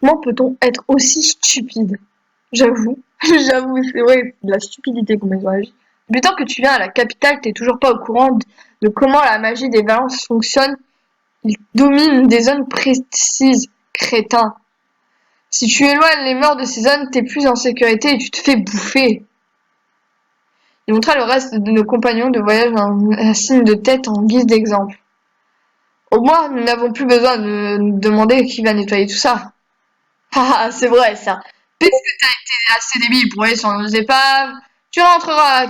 Comment peut-on être aussi stupide? J'avoue, j'avoue, c'est vrai, c'est de la stupidité comme ils ont agi. Depuis tant que tu viens à la capitale, t'es toujours pas au courant de comment la magie des balances fonctionne. Ils dominent des zones précises, crétin. Si tu éloignes les morts de ces zones, t'es plus en sécurité et tu te fais bouffer. Il montra le reste de nos compagnons de voyage un signe de tête en guise d'exemple. Au moins, nous n'avons plus besoin de nous demander qui va nettoyer tout ça. Ah, c'est vrai ça. Puisque t'as été assez débile pour aller sur nos épaves, tu rentreras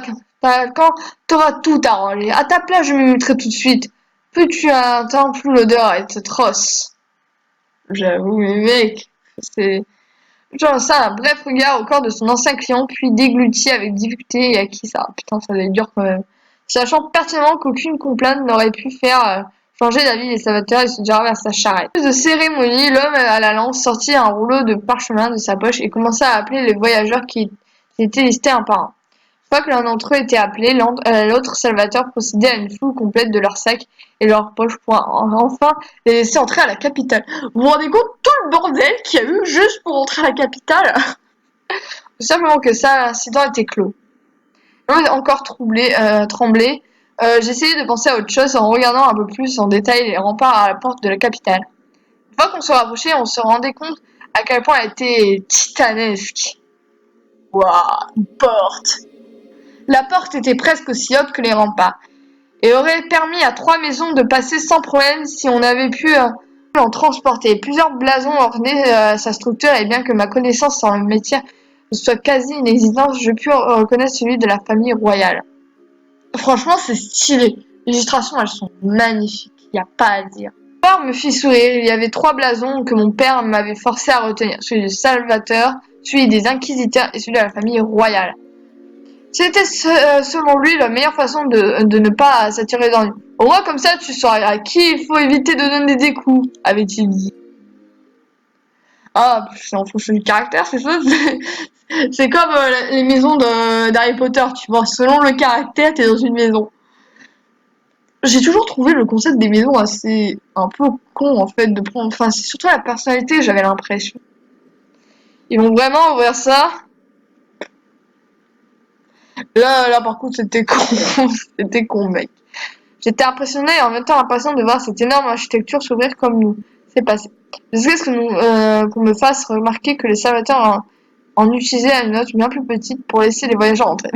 quand t'auras tout arrangé. À ta place, je me mettrai tout de suite. Plus tu attends, plus l'odeur est atroce. J'avoue, mais mec, c'est... Genre ça, un bref regard au corps de son ancien client, puis déglutit avec difficulté et acquis ça. Putain, ça va être dur quand même. Sachant pertinemment qu'aucune complainte n'aurait pu faire changer d'avis des salvateurs, il se dira vers sa charrette. De cérémonie, l'homme à la lance sortit un rouleau de parchemin de sa poche et commença à appeler les voyageurs qui étaient listés un par un. Une fois que l'un d'entre eux était appelé, l'autre salvateur procédait à une fouille complète de leurs sacs et leurs poches pour enfin les laisser entrer à la capitale. Vous vous rendez compte tout le bordel qu'il y a eu juste pour entrer à la capitale? Tout simplement que ça, l'incident était clos. Encore tremblé, j'essayais de penser à autre chose en regardant un peu plus en détail les remparts à la porte de la capitale. Une fois qu'on se rapprochait, on se rendait compte à quel point elle était titanesque. Waouh, une porte! La porte était presque aussi haute que les remparts et aurait permis à 3 maisons de passer sans problème si on avait pu en transporter. Plusieurs blasons ornaient sa structure et bien que ma connaissance en le métier soit quasi inexistante, je pus reconnaître celui de la famille royale. Franchement, c'est stylé. Les illustrations, elles sont magnifiques. Il n'y a pas à dire. L'histoire me fit sourire. Il y avait 3 blasons que mon père m'avait forcé à retenir. Celui du Salvateur, celui des Inquisiteurs et celui de la famille royale. C'était selon lui la meilleure façon de ne pas s'attirer dans lui. Au moins comme ça, tu sauras à qui il faut éviter de donner des coups, avait-il dit. Ah, c'est en fonction du caractère, c'est ça. C'est comme les maisons d'Harry Potter, tu vois. Selon le caractère, t'es dans une maison. J'ai toujours trouvé le concept des maisons assez un peu con en fait de prendre. Enfin, c'est surtout la personnalité, j'avais l'impression. Ils vont vraiment ouvrir ça. Là, par contre, c'était con. C'était con, mec. J'étais impressionnée et en même temps impatient de voir cette énorme architecture s'ouvrir comme nous. C'est passé. Jusqu'à ce qu'on me fasse remarquer que les serviteurs en utilisaient une note bien plus petite pour laisser les voyageurs entrer.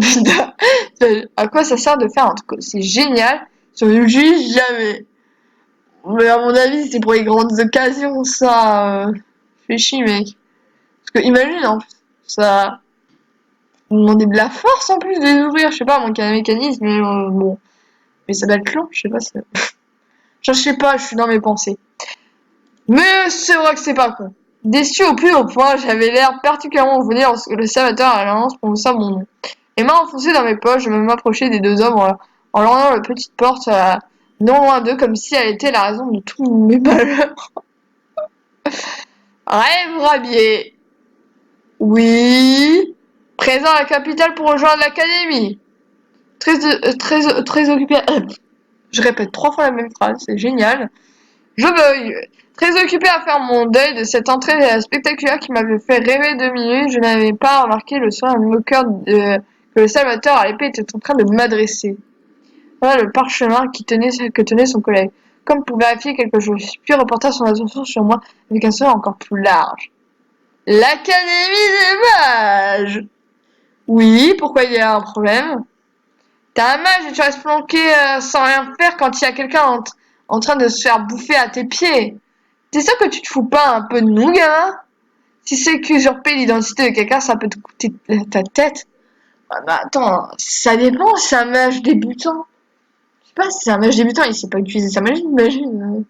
À quoi ça sert de faire un truc aussi génial si on ne l'utilise jamais? Mais à mon avis, c'est pour les grandes occasions, ça. Fais chier, mec. Parce que imagine, en plus, ça... Vous demandez de la force en plus de les ouvrir, je sais pas, mon mécanisme, mais bon. Mais ça doit être long, je sais pas. Genre, je sais pas, je suis dans mes pensées. Mais c'est vrai que c'est pas con. Déçu au plus haut point, j'avais l'air particulièrement venu lorsque le serviteur à l'annonce prononça mon nom. Les mains enfoncées dans mes poches, je m'approchais des 2 hommes en leur ouvrant la petite porte non loin d'eux, comme si elle était la raison de tous mes malheurs. Rêve Rabier. Oui. Présent à la capitale pour rejoindre l'académie. Très occupé. Je répète 3 fois la même phrase, c'est génial. Je veuille. Très occupé à faire mon deuil de cette entrée spectaculaire qui m'avait fait rêver 2 minutes, je n'avais pas remarqué le soin moqueur que le Salvateur à l'épée était en train de m'adresser. Voilà le parchemin que tenait son collègue, comme pour vérifier quelque chose, puis reporta son attention sur moi avec un sourire encore plus large. L'Académie des mages! Oui, pourquoi il y a un problème? T'es un mage et tu restes planqué sans rien faire quand il y a quelqu'un en train de se faire bouffer à tes pieds. T'es sûr que tu te fous pas un peu de nous, gamin? Si c'est qu'usurper l'identité de quelqu'un, ça peut te coûter ta tête. Ah bah attends, ça dépend, c'est un mage débutant. Je sais pas si c'est un mage débutant, il sait pas utiliser sa magie, imagine.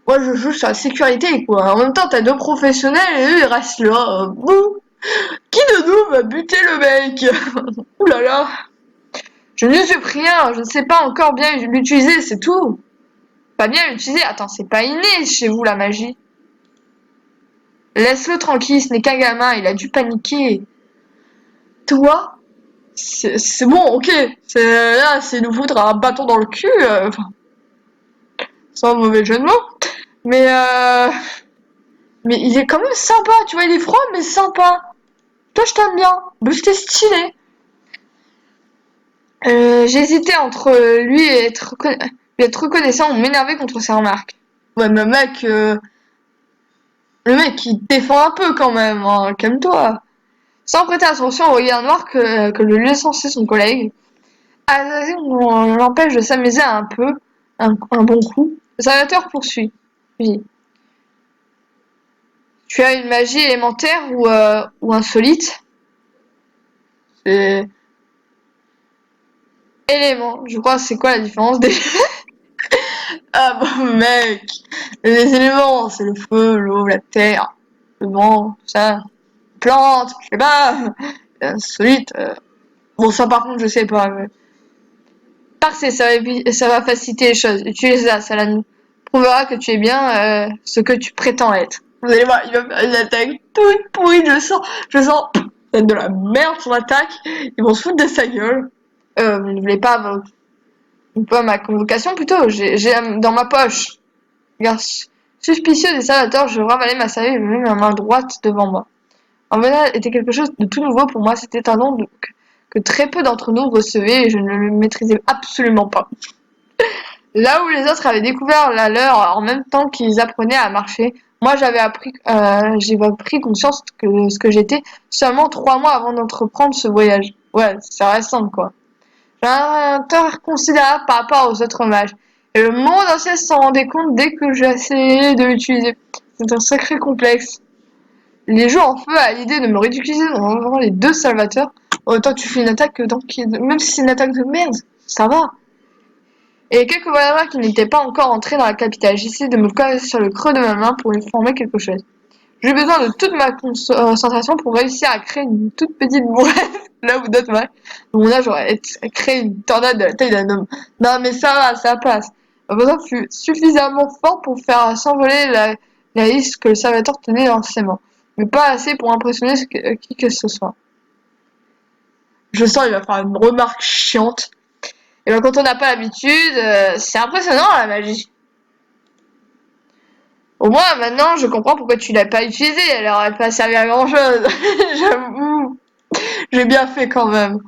Moi je joue sur la sécurité, quoi. En même temps, t'as 2 professionnels et eux ils restent là. Bouh! Qui de nous va buter le mec? Ouh là là! Je ne suis rien, je ne sais pas encore bien l'utiliser, c'est tout. Pas bien l'utiliser, attends, c'est pas inné chez vous la magie. Laisse-le tranquille, ce n'est qu'un gamin, il a dû paniquer. Toi, c'est bon, ok. Là, c'est nous foutre un bâton dans le cul, sans mauvais jeu de mots. Mais Mais il est quand même sympa, tu vois, il est froid, mais sympa. Toi, je t'aime bien. Mais j'étais stylé. J'hésitais entre lui et être reconnaissant ou m'énerver contre ses remarques. Ouais, mais mec, le mec, il te défend un peu quand même, hein. Calme-toi. Sans prêter attention au regard noir que le licenciait son collègue. Assassin l'empêche de s'amuser un peu, un bon coup. Le serviteur poursuit. Oui. Tu as une magie élémentaire ou insolite? C'est élément. Je crois, c'est quoi la différence des... Ah bon, mec! Les éléments, c'est le feu, l'eau, la terre, le vent, tout ça. Plantes, je sais pas. Insolite. Bon, ça par contre, je sais pas. Mais... Parfait, ça va faciliter les choses. Utilise-la, ça nous prouvera que tu es bien ce que tu prétends être. Vous allez voir, il va faire une attaque toute pourrie, je sens de la merde sur l'attaque. Ils vont se foutre de sa gueule. Vous ne voulez pas ma convocation plutôt, j'ai dans ma poche. Regarde, suspicieux des salvateurs, je ravalais ma salive et mis ma main droite devant moi. En venant était quelque chose de tout nouveau pour moi, c'était un don que très peu d'entre nous recevaient et je ne le maîtrisais absolument pas. Là où les autres avaient découvert la leur en même temps qu'ils apprenaient à marcher, moi j'ai pris conscience que ce que j'étais seulement 3 mois avant d'entreprendre ce voyage. Ouais, c'est récent quoi. J'ai un retard considérable par rapport aux autres mages. Et le monde entier s'en rendait compte dès que j'essayais de l'utiliser. C'est un sacré complexe. Les gens en feu à l'idée de me ridiculiser devant les deux salvateurs. Autant tu fais une attaque même si c'est une attaque de merde, ça va. Et quelques voyageurs qui n'étaient pas encore entrés dans la capitale. J'essayais de me coller sur le creux de ma main pour lui former quelque chose. J'ai besoin de toute ma concentration pour réussir à créer une toute petite bourrette. Là, vous d'autres, ouais. Mon âge aurait créé une tornade de la taille d'un homme. Non, mais ça va, ça passe. Ma besoin fut suffisamment fort pour faire s'envoler la liste que le serviteur tenait dans ses mains. Mais pas assez pour impressionner qui que ce soit. Je sens il va faire une remarque chiante. Et ben, quand on n'a pas l'habitude, c'est impressionnant la magie. Au moins, maintenant, je comprends pourquoi tu l'as pas utilisée. Elle aurait pas servi à grand chose. J'avoue. J'ai bien fait quand même.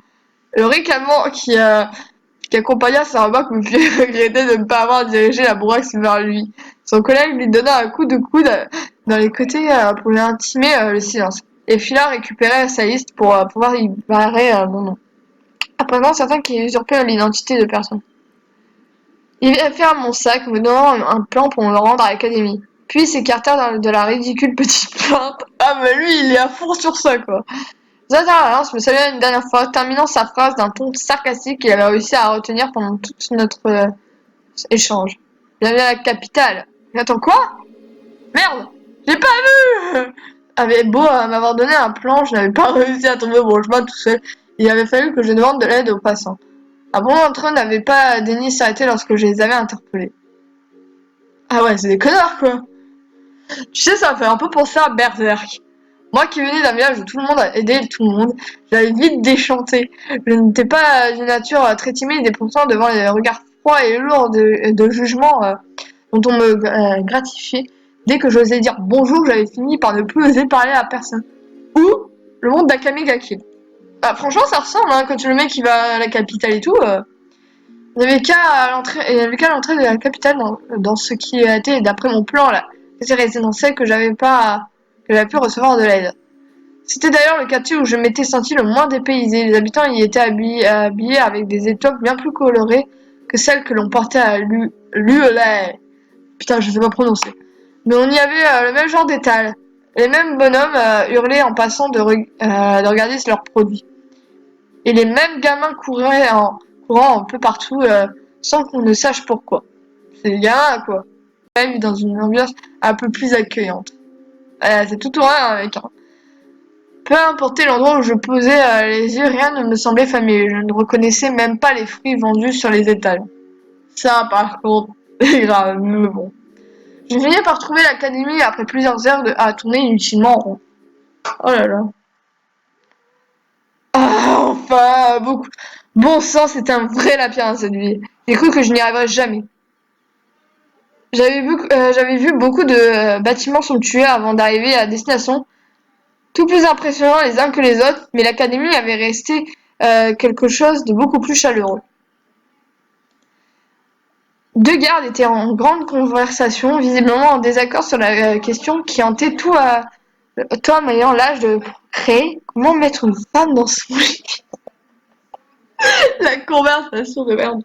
Le ricanement qui accompagna sa remarque me fit regretter de ne pas avoir dirigé la bourraxe vers lui. Son collègue lui donna un coup de coude dans les côtés pour lui intimer le silence. Et fila récupérer sa liste pour pouvoir y barrer mon nom. À présent, certains qui usurpaient l'identité de personne. Il ferme mon sac, me donnant un plan pour me rendre à l'académie. Puis s'écarta de la ridicule petite plainte. Ah, mais lui, il est à fond sur ça, quoi. Zazaralens me salua une dernière fois, terminant sa phrase d'un ton sarcastique qu'il avait réussi à retenir pendant tout notre échange. Bienvenue à la capitale. Attends, quoi? Merde! J'ai pas vu! Avait beau m'avoir donné un plan, je n'avais pas réussi à tomber au bon chemin tout seul. Il avait fallu que je demande de l'aide aux passants. Un bon d'entre eux n'avait pas daigné s'arrêter lorsque je les avais interpellés. Ah ouais, c'est des connards, quoi. Tu sais, ça me fait un peu penser à Berserk. Moi qui venais d'un village où tout le monde a aidé tout le monde, j'avais vite déchanté. Je n'étais pas d'une nature très timide et pourtant devant les regards froids et lourds de jugement dont on me gratifiait, dès que j'osais dire bonjour, j'avais fini par ne plus oser parler à personne. Ou le monde d'Akame ga Kill. Bah, franchement, ça ressemble, hein, quand le mec qui va à la capitale et tout. Il n'y avait qu'à l'entrée de la capitale dans ce qui a été, d'après mon plan, là, c'est résidentiel que j'avais pu recevoir de l'aide. C'était d'ailleurs le quartier où je m'étais senti le moins dépaysé. Les habitants y étaient habillés avec des étoffes bien plus colorées que celles que l'on portait à Luelay. Putain, je sais pas prononcer. Mais on y avait le même genre d'étal. Les mêmes bonhommes hurlaient en passant de regarder leurs produits. Et les mêmes gamins courant un peu partout sans qu'on ne sache pourquoi. C'est les gamins, quoi. Même dans une ambiance un peu plus accueillante. C'est tout ou rien avec. Hein. Peu importe l'endroit où je posais les yeux, rien ne me semblait familier. Je ne reconnaissais même pas les fruits vendus sur les étals. Ça, par contre, c'est grave, mais bon. J'ai fini par trouver l'académie après plusieurs heures à tourner inutilement en rond. Oh là là. Ah, enfin, beaucoup. Bon sang, c'est un vrai lapin, cette vie. J'ai cru que je n'y arriverais jamais. J'avais vu beaucoup de bâtiments somptueux avant d'arriver à destination, tout plus impressionnants les uns que les autres, mais l'académie avait resté quelque chose de beaucoup plus chaleureux. Deux gardes étaient en grande conversation, visiblement en désaccord sur la question qui hantait tout à Tom ayant l'âge de créer. Comment mettre une femme dans son lit? La conversation de merde.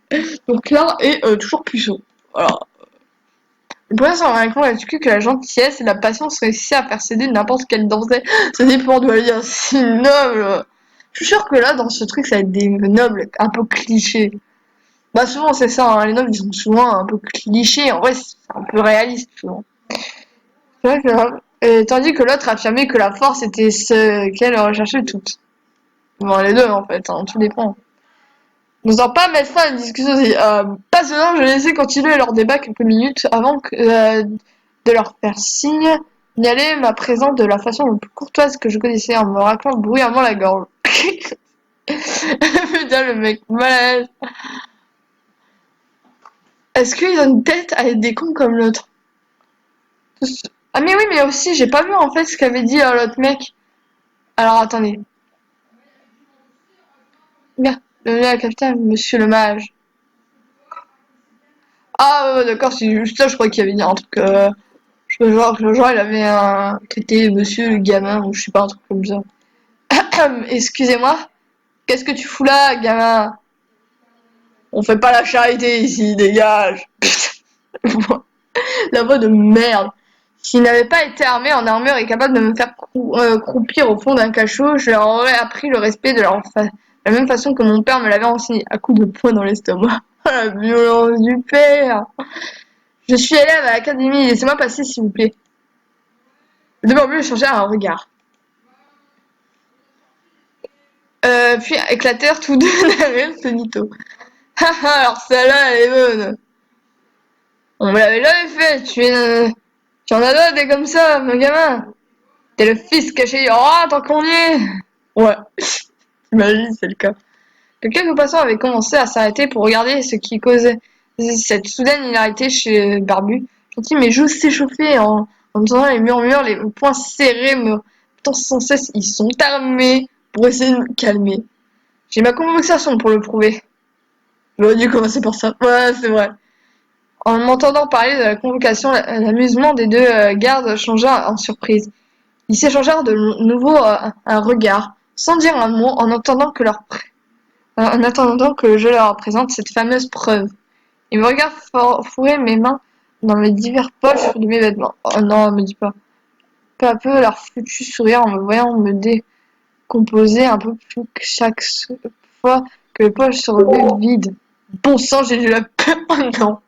Donc là, est toujours puceau. Voilà. Le problème, s'en rend compte là-dessus que la gentillesse et la patience réussissent à faire céder n'importe quelle dansée. Ça dépend de dire si noble. Je suis sûre que là, dans ce truc, ça va être des nobles un peu clichés. Bah souvent c'est ça, hein. Les nobles ils sont souvent un peu clichés, en vrai c'est un peu réaliste souvent. C'est vrai que, tandis que l'autre affirmait que la force était ce qu'elle recherchait toutes. Bon les deux en fait, hein, tout dépend. N'osant pas mettre fin à une discussion passionnante, je laissais continuer leur débat quelques minutes avant de leur faire signe d'y aller ma présence de la façon la plus courtoise que je connaissais en me raclant bruyamment la gorge. Putain le mec malade. Est-ce qu'il a une tête à être des cons comme l'autre? Ah mais oui, mais aussi, j'ai pas vu en fait ce qu'avait dit l'autre mec. Alors attendez. Regarde, la capitale, monsieur le mage. Ah d'accord, c'est juste ça, je crois qu'il avait dit un truc. Genre, il avait traité monsieur le gamin, ou je sais pas, un truc comme ça. Excusez-moi, qu'est-ce que tu fous là, gamin? On fait pas la charité ici, dégage. La voix de merde. S'il n'avait pas été armé en armure et capable de me faire croupir au fond d'un cachot, je leur aurais appris le respect de la même façon que mon père me l'avait enseigné, à coups de poing dans l'estomac. La violence du père. Je suis élève à l'académie, laissez-moi passer s'il vous plaît. Le barbu échangea un regard. Puis éclatèrent tous deux d'un rire finito. Alors celle-là, elle est bonne. On me l'avait jamais fait, tu en as d'autres des comme ça, mon gamin. T'es le fils caché du roi tant qu'on y est. Ouais, j'imagine c'est le cas. Quelques passants avaient commencé à s'arrêter pour regarder ce qui causait cette soudaine hilarité chez Barbu. Je sentis mes joues s'échauffer en entendant les murmures, les poings serrés me tant sans cesse. Ils sont armés pour essayer de me calmer. J'ai ma convocation pour le prouver. J'aurais dû commencer par ça. Ouais, c'est vrai. En m'entendant parler de la convocation, l'amusement des deux gardes changea en surprise. Ils s'échangèrent de nouveau un regard, sans dire un mot, en attendant que je leur présente cette fameuse preuve. Ils me regardent fourrer mes mains dans les divers poches de mes vêtements. Oh non, me dis pas. Peu à peu, leur foutu sourire en me voyant me décomposer un peu plus que chaque fois que les poches se relevaient vides. Bon sang, j'ai dû la peur. Oh non.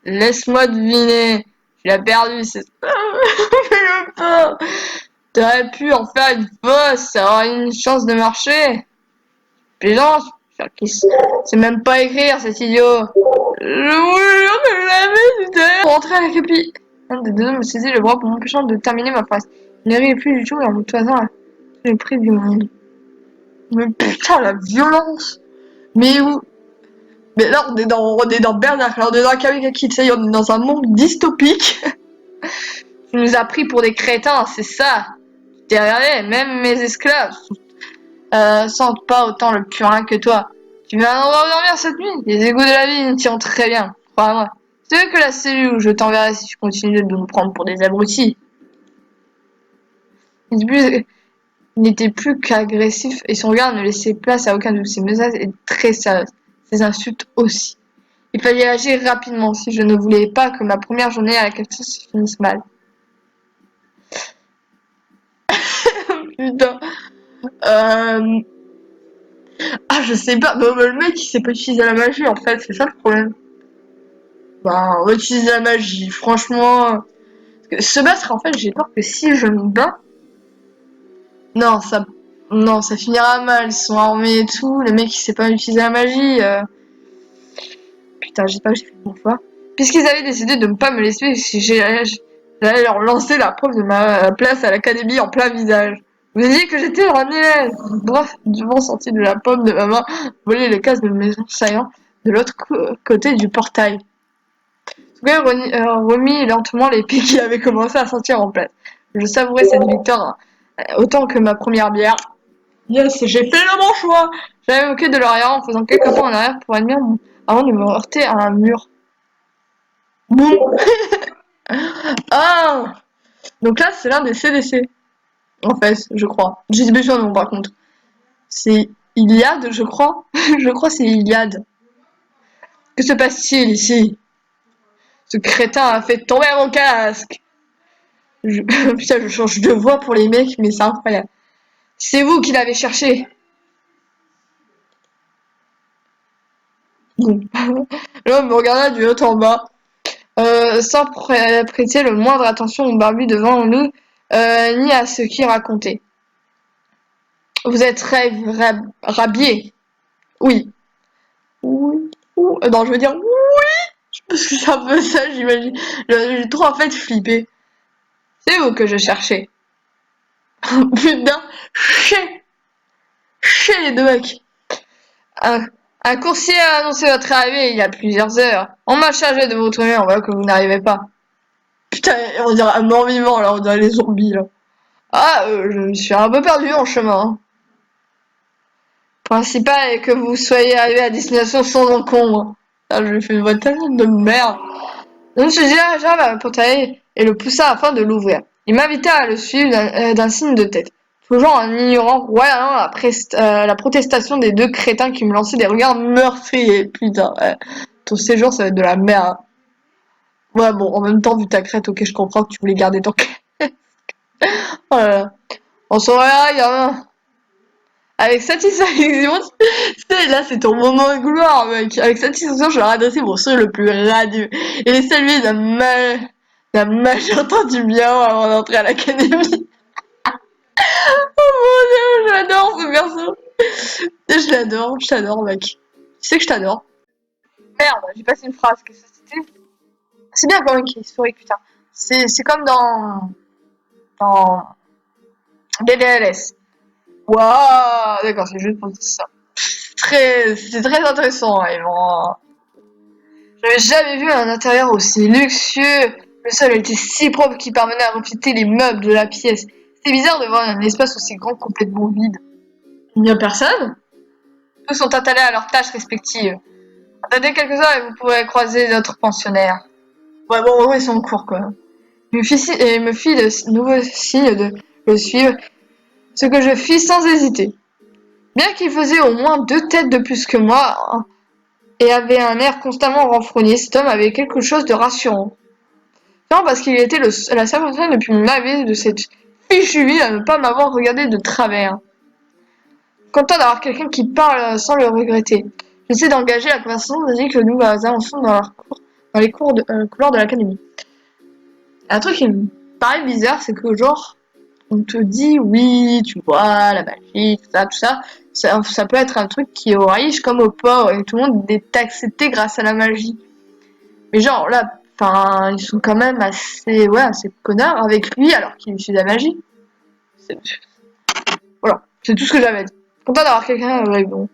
Laisse-moi deviner. Tu l'as perdu, c'est ça. Fais-le pas. T'aurais pu en faire une fausse, ça aurait une chance de marcher. Plaisance, c'est même pas écrire, cet idiot. Je l'avais tout à l'heure. Pour rentrer à la copie. Un des deux hommes me saisit le bras pour m'empêcher de terminer ma phrase. Il ne riait plus du tout et en me toisant à le prix du monde. Mais putain, la violence. Mais où? Mais là, on est dans Berserk, là, on est dans Kawikaki, ça y est, on est dans un monde dystopique. Tu nous as pris pour des crétins, c'est ça. T'es regardé, même mes esclaves sentent pas autant le purin que toi. Tu veux un endroit où dormir cette nuit? Les égouts de la ville t'y ont très bien, crois-moi. C'est que la cellule où je t'enverrai si tu continues de nous prendre pour des abrutis. Il n'était plus qu'agressif et son regard ne laissait place à aucun de ses menaces et très sérieuses. Ses insultes aussi. Il fallait agir rapidement si je ne voulais pas que ma première journée à la capitale se finisse mal. Putain. Ah, je sais pas. Bah, le mec, il sait pas utiliser la magie, en fait. C'est ça le problème. Bah, on va utiliser la magie. Franchement. Se battre, en fait, j'ai peur que si je me bats. Non, ça finira mal. Ils sont armés et tout. Le mec, il sait pas utiliser la magie. Putain, j'ai pas que j'ai fait le bon choix. Puisqu'ils avaient décidé de ne pas me laisser, j'allais leur lancer la preuve de ma place à l'académie en plein visage. Vous avez dit que j'étais un élève. Bref, du vent sorti de la paume de ma main, voler les cases de mes assaillants, de l'autre côté du portail. Souguet remit lentement les pieds qu'il avait commencé à sentir en place. Je savourais cette victoire autant que ma première bière. Yes, j'ai fait le bon choix. J'avais moqué de l'arrière en faisant quelques pas en arrière pour admirer avant de me heurter à un mur. Boum. Ah. Donc là, c'est l'un des CDC. En fait, je crois. J'ai plus son nom par contre. C'est Iliade, je crois. Je crois que c'est Iliade. Que se passe-t-il ici? Ce crétin a fait tomber mon casque. Putain, je change de voix pour les mecs, mais c'est incroyable. C'est vous qui l'avez cherché. L'homme me regarda du haut en bas, sans prêter le moindre attention au barbu devant nous, ni à ce qu'il racontait. Vous êtes Rabier? Oui. Oui. Non, je veux dire oui, parce que c'est un peu ça, j'imagine. J'ai trop en fait flippé. C'est vous que je cherchais. Putain, chez les deux mecs. Un coursier a annoncé votre arrivée il y a plusieurs heures. On m'a chargé de vous trouver, on voit que vous n'arrivez pas. Putain, on dirait un mort-vivant, là, on dirait les zombies, là. Ah, je me suis un peu perdu en chemin. Le principal est que vous soyez arrivé à destination sans encombre. Ah, je lui fais une voix tellement de merde. Donc je dirigea vers le portail et le poussa afin de l'ouvrir. Il m'invita à le suivre d'un signe de tête, toujours en ignorant royalement la protestation des deux crétins qui me lançaient des regards meurtriers. Putain, ton séjour ça va être de la merde. Ouais, bon, en même temps, vu ta crête, ok, je comprends que tu voulais garder ton casque. Oh là là. On se reverra, gamin. Avec satisfaction, tu sais, là, c'est ton moment de gloire, mec. Avec satisfaction, je leur ai adressé mon sourire le plus radieux. Et les saluer d'un majeur temps du bien avant d'entrer à l'académie. Oh mon dieu, j'adore ce perso. Je t'adore, mec. Tu sais que je t'adore. Merde, j'ai passé une phrase, qu'est-ce que c'était? C'est bien quand même qu'il est historique, putain. C'est comme dans BDLS. Waouh, d'accord, c'est juste pour dire ça. C'était très intéressant, vraiment. J'avais jamais vu un intérieur aussi luxueux. Le sol était si propre qu'il parvenait à refléter les meubles de la pièce. C'était bizarre de voir un espace aussi grand complètement vide. Il n'y a personne? Tous sont attelés à leurs tâches respectives. Attendez quelques heures et vous pourrez croiser d'autres pensionnaires. Ouais, bon, ils sont en cours, quoi. Il me fit de nouveaux signes de le suivre, ce que je fis sans hésiter. Bien qu'il faisait au moins 2 têtes de plus que moi et avait un air constamment renfrogné, cet homme avait quelque chose de rassurant. Non, parce qu'il était la seule personne depuis mon arrivée de cette fichue vie à ne pas m'avoir regardé de travers. Content d'avoir quelqu'un qui parle sans le regretter. J'essaie d'engager la conversation tandis que nous avançons dans les couloirs de l'académie. Un truc qui me paraît bizarre, c'est que genre, on te dit oui, tu vois, la magie, tout ça, ça peut être un truc qui est aux riches comme aux pauvres et tout le monde est accepté grâce à la magie. Mais genre là, enfin, ils sont quand même assez connards avec lui alors qu'il utilise la magie. Voilà, c'est tout ce que j'avais à dire. Content d'avoir quelqu'un avec bon.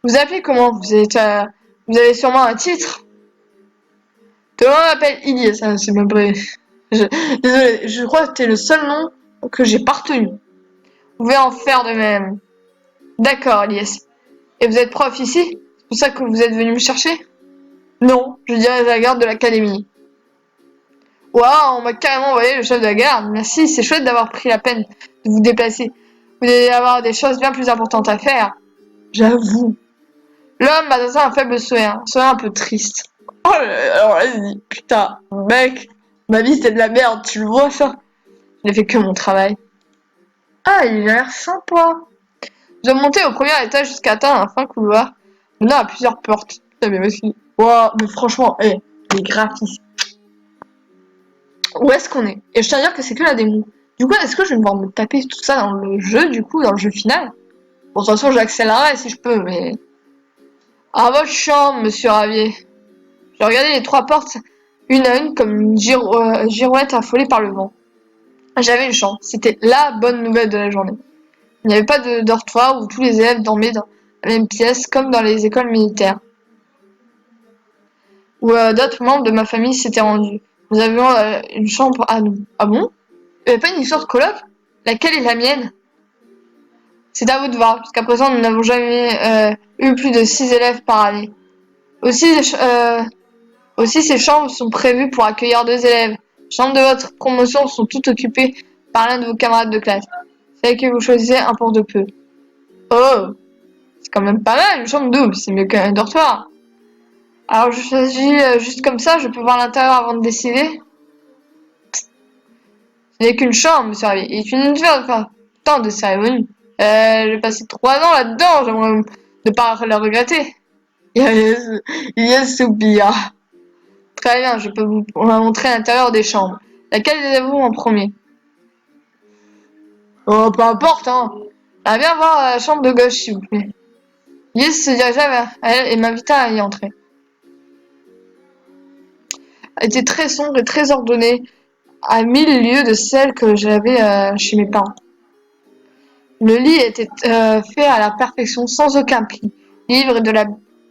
Vous appelez comment? Vous avez sûrement un titre? Tout le monde m'appelle Ilyes, ça c'est même pas. Désolé, je crois que t'es le seul nom que j'ai pas retenu. Vous pouvez en faire de même. D'accord, Ilyes. Et vous êtes prof ici? C'est pour ça que vous êtes venu me chercher? Non, je dirais la garde de l'académie. Waouh, on m'a carrément envoyé le chef de la garde. Merci, c'est chouette d'avoir pris la peine de vous déplacer. Vous devez avoir des choses bien plus importantes à faire. J'avoue. L'homme m'a donné un faible sourire, un sourire un peu triste. Oh, alors là, il dit, putain, mec, ma vie c'est de la merde, tu le vois ça? Je n'ai fait que mon travail. Ah, il a l'air sympa. Je dois monter au premier étage jusqu'à atteindre un fin couloir menant à plusieurs portes. Putain, mais aussi. Wow, mais franchement, les graphismes. Où est-ce qu'on est? Et je tiens à dire que c'est que la démo. Du coup, est-ce que je vais devoir me taper tout ça dans le jeu, du coup, dans le jeu final? Bon, de toute façon, j'accélérerai si je peux, mais... À votre chambre, monsieur Ravier. J'ai regardé les 3 portes, une à une, comme une girouette affolée par le vent. J'avais une chambre. C'était la bonne nouvelle de la journée. Il n'y avait pas de dortoir où tous les élèves dormaient dans la même pièce, comme dans les écoles militaires. où d'autres membres de ma famille s'étaient rendus. Nous avions une chambre à nous. Ah bon? Il n'y avait pas une histoire de coloc? Laquelle est la mienne? C'est à vous de voir. Jusqu'à présent, nous n'avons jamais eu plus de 6 élèves par année. Aussi, aussi, ces chambres sont prévues pour accueillir 2 élèves. Les chambres de votre promotion sont toutes occupées par l'un de vos camarades de classe. C'est que vous choisissez un pour de peu. Oh, c'est quand même pas mal, une chambre double, c'est mieux qu'un dortoir. Alors je choisis juste comme ça, je peux voir l'intérieur avant de décider. Ce n'est qu'une chambre, monsieur Ravi. Il est inutile de faire tant de cérémonies. J'ai passé 3 ans là-dedans, j'aimerais ne pas le regretter. Il soupir. Très bien, je peux vous montrer l'intérieur des chambres. Laquelle désirez-vous en premier? Oh, peu importe, hein. J'aimerais bien voir la chambre de gauche, s'il vous plaît. Yes se dirigea vers elle et m'invita à y entrer. Elle était très sombre et très ordonnée, à 1000 lieues de celle que j'avais chez mes parents. Le lit était fait à la perfection, sans aucun pli. Les livres de la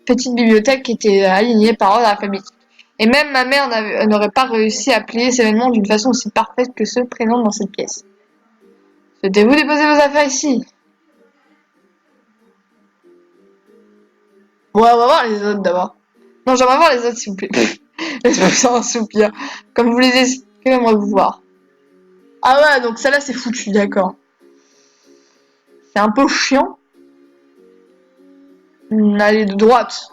petite bibliothèque étaient alignés par ordre alphabétique. Et même ma mère n'aurait pas réussi à plier ces événements d'une façon aussi parfaite que ceux présents dans cette pièce. Souhaitez-vous déposer vos affaires ici? Bon, on va voir les autres d'abord. Non, j'aimerais voir les autres, s'il vous plaît. Laisse-moi un soupir. Comme vous les expliquez, j'aimerais vous voir. Ah ouais, donc celle-là, c'est foutu, d'accord. C'est un peu chiant. Allez, de droite.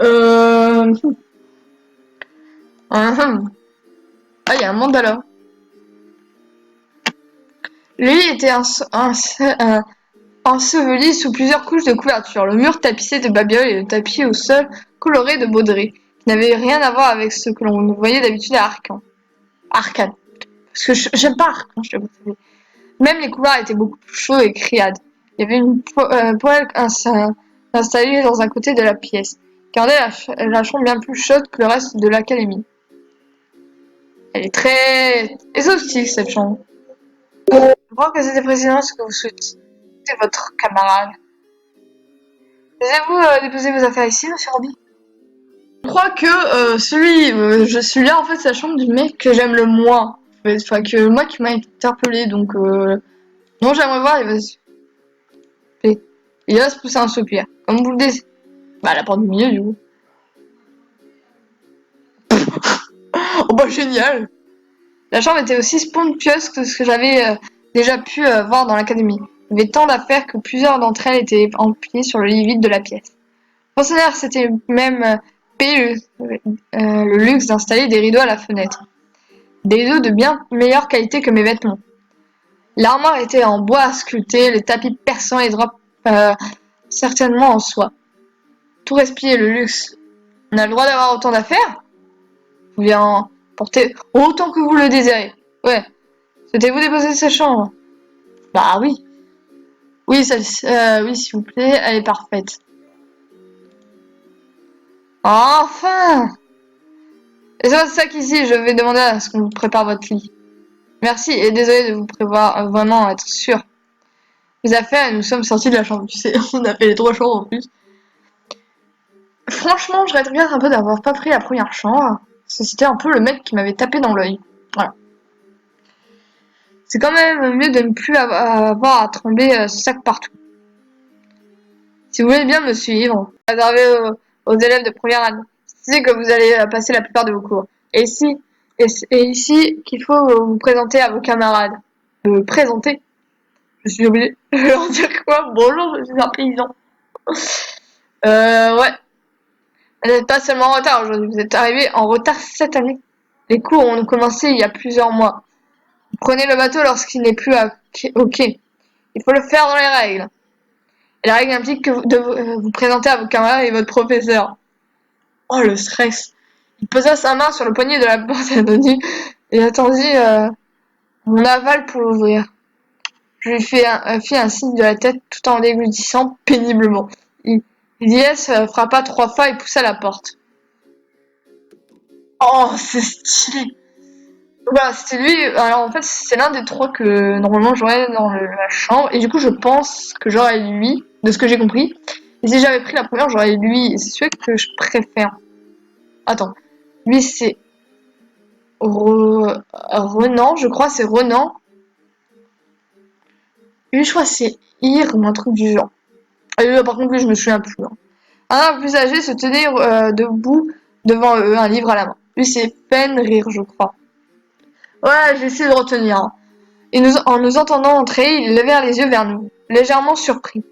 Euh... Ah, il y a un mandala. Lui était enseveli sous plusieurs couches de couverture. Le mur tapissé de babioles et le tapis au sol coloré de bauderies, qui n'avaient rien à voir avec ce que l'on voyait d'habitude à Arcane. Parce que j'aime pas Arcane, je vous savez. Même les couloirs étaient beaucoup plus chauds et criades. Il y avait une poêle installée dans un côté de la pièce, qui rendait la chambre bien plus chaude que le reste de l'académie. Elle est très exhaustive, cette chambre. Je crois que c'était précisément ce que vous souhaitez, votre camarade. Désirez-vous déposer vos affaires ici, monsieur Roby? Je crois que celui-là, en fait, c'est la chambre du mec que j'aime le moins. Enfin, que moi qui m'a interpellé, donc non, j'aimerais voir, il va se pousser un soupir. Comme vous le dites. Bah, la porte du milieu, du coup. Oh bah, génial! La chambre était aussi spondieuse que ce que j'avais déjà pu voir dans l'académie. Il y avait tant d'affaires que plusieurs d'entre elles étaient empliées sur le lit vide de la pièce. Le fonctionnaire s'était même payé le luxe d'installer des rideaux à la fenêtre. Des rideaux de bien meilleure qualité que mes vêtements. L'armoire était en bois sculpté, les tapis persans et les draps certainement en soie. Tout respirait le luxe. On a le droit d'avoir autant d'affaires? Vous voulez en porter autant que vous le désirez. Ouais. Souhaitez-vous déposer sa chambre? Bah oui. Oui, oui, s'il vous plaît, elle est parfaite. Enfin! Laissez votre sac ici, je vais demander à ce qu'on vous prépare votre lit. Merci et désolé de vous prévoir vraiment être sûr. Les affaires, nous sommes sortis de la chambre, tu sais, on a fait les 3 chambres en plus. Franchement, je regrette un peu d'avoir pas pris la première chambre. C'était un peu le mec qui m'avait tapé dans l'œil. Voilà. C'est quand même mieux de ne plus avoir à trembler ce sac partout. Si vous voulez bien me suivre, réservé aux élèves de première année. C'est que vous allez passer la plupart de vos cours. Et ici qu'il faut vous présenter à vos camarades. Me présenter? Je suis obligée de leur dire quoi? Bonjour, je suis un paysan. Ouais. Vous n'êtes pas seulement en retard aujourd'hui, vous êtes arrivés en retard cette année. Les cours ont commencé il y a plusieurs mois. Vous prenez le bateau lorsqu'il n'est plus au quai. Il faut le faire dans les règles. Et la règle implique que de vous présenter à vos camarades et votre professeur. Oh, le stress. Il posa sa main sur le poignet de la porte anonyme et attendit mon aval pour l'ouvrir. Je lui fis un signe de la tête tout en déglutissant péniblement. Ilyes frappa 3 fois et poussa la porte. Oh, c'est stylé! Voilà, c'était lui. Alors en fait, c'est l'un des 3 que normalement j'aurais dans la chambre. Et du coup, je pense que j'aurais lui, de ce que j'ai compris. Et si j'avais pris la première, j'aurais lui. C'est celui que je préfère. Attends. Lui, c'est Renan, je crois, c'est Renan. Lui, je crois, c'est Ir ou un truc du genre. Et lui, par contre, lui, je me souviens plus. Hein. Un homme plus âgé se tenait debout devant eux, un livre à la main. Lui, c'est Fenrir, je crois. Ouais, j'ai essayé de retenir. Hein. Et en nous entendant entrer, il levèrent les yeux vers nous, légèrement surpris.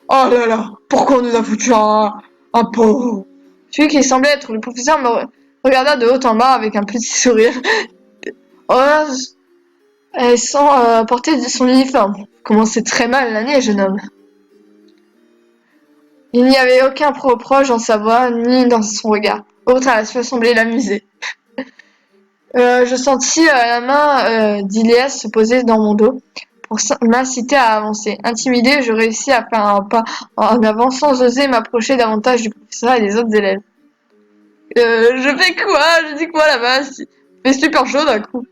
Oh là là, pourquoi on nous a foutu un pauvre? Celui qui semblait être le professeur me regarda de haut en bas avec un petit sourire. Oh, elle sans porter son uniforme. Vous commencez très mal l'année, jeune homme. Il n'y avait aucun reproche dans sa voix ni dans son regard. Autre à la fois semblait l'amuser. Je sentis la main d'Ilias se poser dans mon dos pour m'inciter à avancer. Intimidée, je réussis à faire un pas en avant sans oser m'approcher davantage du professeur et des autres élèves. Je fais quoi? Je dis quoi là-bas? Il fait super chaud d'un coup.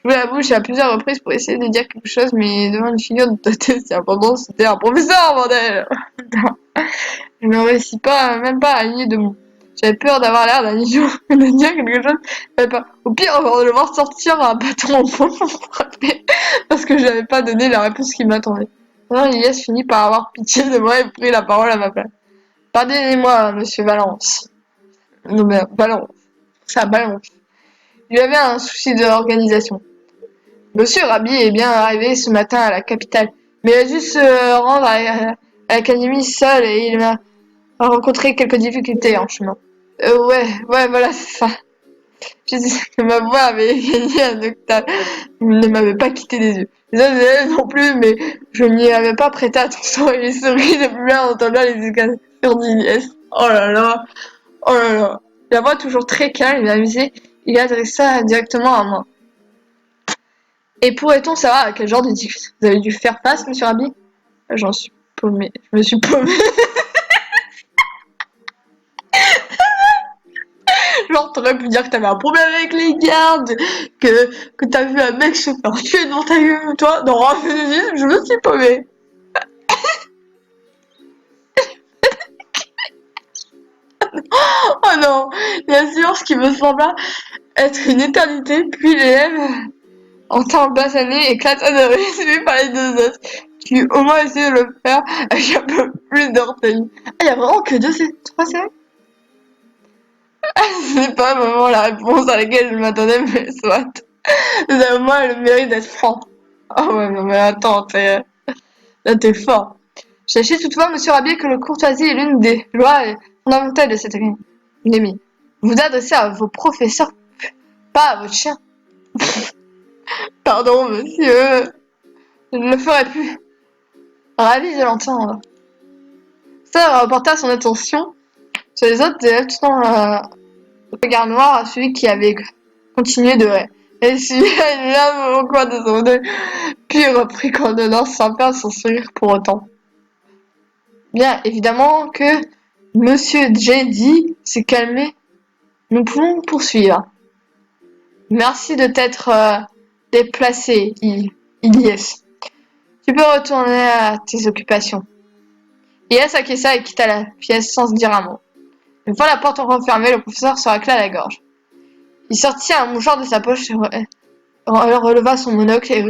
J'ouvrais la bouche à plusieurs reprises pour essayer de dire quelque chose, mais devant une figure de tête si important, c'était un professeur, bordel! Je ne réussis pas, même pas à aligner de mots. J'avais peur d'avoir l'air d'un idiot, de dire quelque chose. Au pire, de le voir sortir un bâton en poing pour me frapper, parce que je n'avais pas donné la réponse qu'il m'attendait. Alors, Elias finit par avoir pitié de moi et prit la parole à ma place. Pardonnez-moi, monsieur Valence. Non, mais Valence. Ça balance. Il avait un souci d'organisation. Monsieur Rabi est bien arrivé ce matin à la capitale, mais il a dû se rendre à l'académie seul et il m'a rencontré quelques difficultés en chemin. Ouais, voilà, c'est ça. Je disais que ma voix avait gagné un octave. Il ne m'avait pas quitté des yeux. Les autres élèves non plus, mais je n'y avais pas prêté attention et les souris de plus en entendant les explications d'Iliès. Oh là là. La voix toujours très calme et amusée, il adressa directement à moi. Et pourrait-on savoir à quel genre de difficulté vous avez dû faire face, monsieur Rabi? J'en suis paumé. Je me suis paumé. Genre, t'aurais pu dire que t'avais un problème avec les gardes, que t'as vu un mec se faire tuer devant ta gueule, toi. Non, je me suis paumé. Oh non, bien sûr, ce qui me sembla être une éternité, puis l'élève, entend basaner, éclata de rire, suivi par les deux autres, qui au moins essayaient de le faire avec un peu plus d'orteils. Ah, y a vraiment que trois séries? C'est pas vraiment la réponse à laquelle je m'attendais, mais soit. Ça a au moins le mérite d'être franc. Ah ouais, non mais attends, là t'es fort. Sachez toutefois, monsieur Rabier, que le courtoisie est l'une des lois fondamentales de cette académie. Vous vous adressez à vos professeurs, pas à votre chien. Pardon, monsieur, je ne le ferai plus. Ravi de l'entendre. Ça reporta son attention sur les autres élèves tout en regard noir à celui qui avait continué de rire. Et suivit une larme au coin de son œil, puis reprit en donnant sans perdre son sourire pour autant. Bien évidemment que Monsieur J.D. s'est calmé. Nous pouvons poursuivre. Merci de t'être déplacé, Ilyes. Tu peux retourner à tes occupations. Ilyes acquiesça et quitta la pièce sans se dire un mot. Une fois la porte refermée, le professeur se racla la gorge. Il sortit un mouchoir de sa poche, releva son monocle et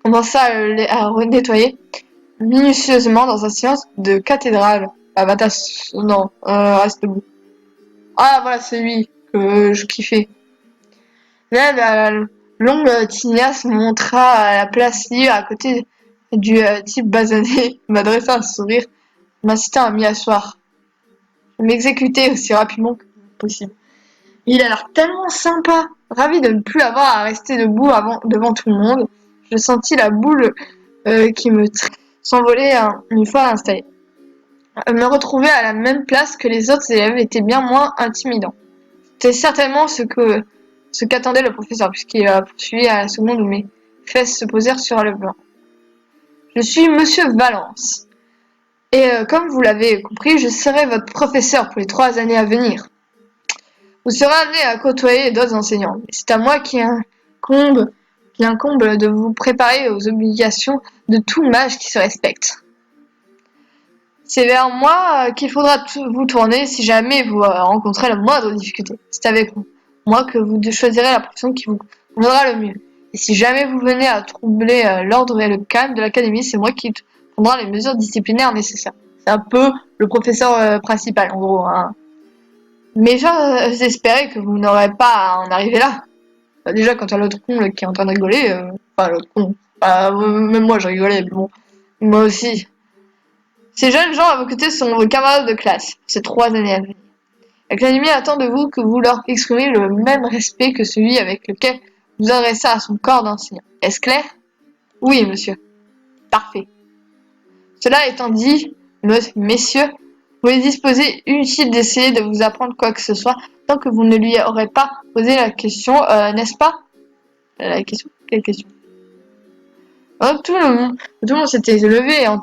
commença à nettoyer minutieusement dans un silence de cathédrale. Ah bah non, reste debout. Ah voilà, c'est lui que je kiffais. Là, la longue tignasse me montra à la place libre à côté du type basané, m'adressa un sourire, m'incita à m'y asseoir. Je m'exécutais aussi rapidement que possible. Il a l'air tellement sympa, ravi de ne plus avoir à rester debout devant tout le monde. Je sentis la boule qui me s'envoler une fois installée. Me retrouver à la même place que les autres élèves était bien moins intimidant. C'était certainement ce qu'attendait le professeur, puisqu'il a poursuivi à la seconde où mes fesses se posèrent sur le blanc. Je suis monsieur Valence. Et comme vous l'avez compris, je serai votre professeur pour les 3 années à venir. Vous serez amené à côtoyer d'autres enseignants. C'est à moi qui incombe de vous préparer aux obligations de tout mage qui se respecte. C'est vers moi qu'il faudra vous tourner si jamais vous rencontrez la moindre difficulté. C'est avec moi que vous choisirez la profession qui vous conviendra le mieux. Et si jamais vous venez à troubler l'ordre et le calme de l'académie, c'est moi qui prendra les mesures disciplinaires nécessaires. C'est un peu le professeur principal, en gros. Hein. Mais j'espérais que vous n'aurez pas à en arriver là. Déjà, quand t'as l'autre con là, qui est en train de rigoler, enfin l'autre con, même moi je rigolais, mais bon, moi aussi. Ces jeunes gens à vos côtés sont vos camarades de classe, ces 3 années à venir. L'académie attend de vous que vous leur exprimiez le même respect que celui avec lequel vous adressez à son corps d'enseignant. Est-ce clair? Oui, monsieur. Parfait. Cela étant dit, messieurs, vous est disposé inutile d'essayer de vous apprendre quoi que ce soit tant que vous ne lui aurez pas posé la question, n'est-ce pas? La question? Quelle question? Oh, tout le monde s'était levé en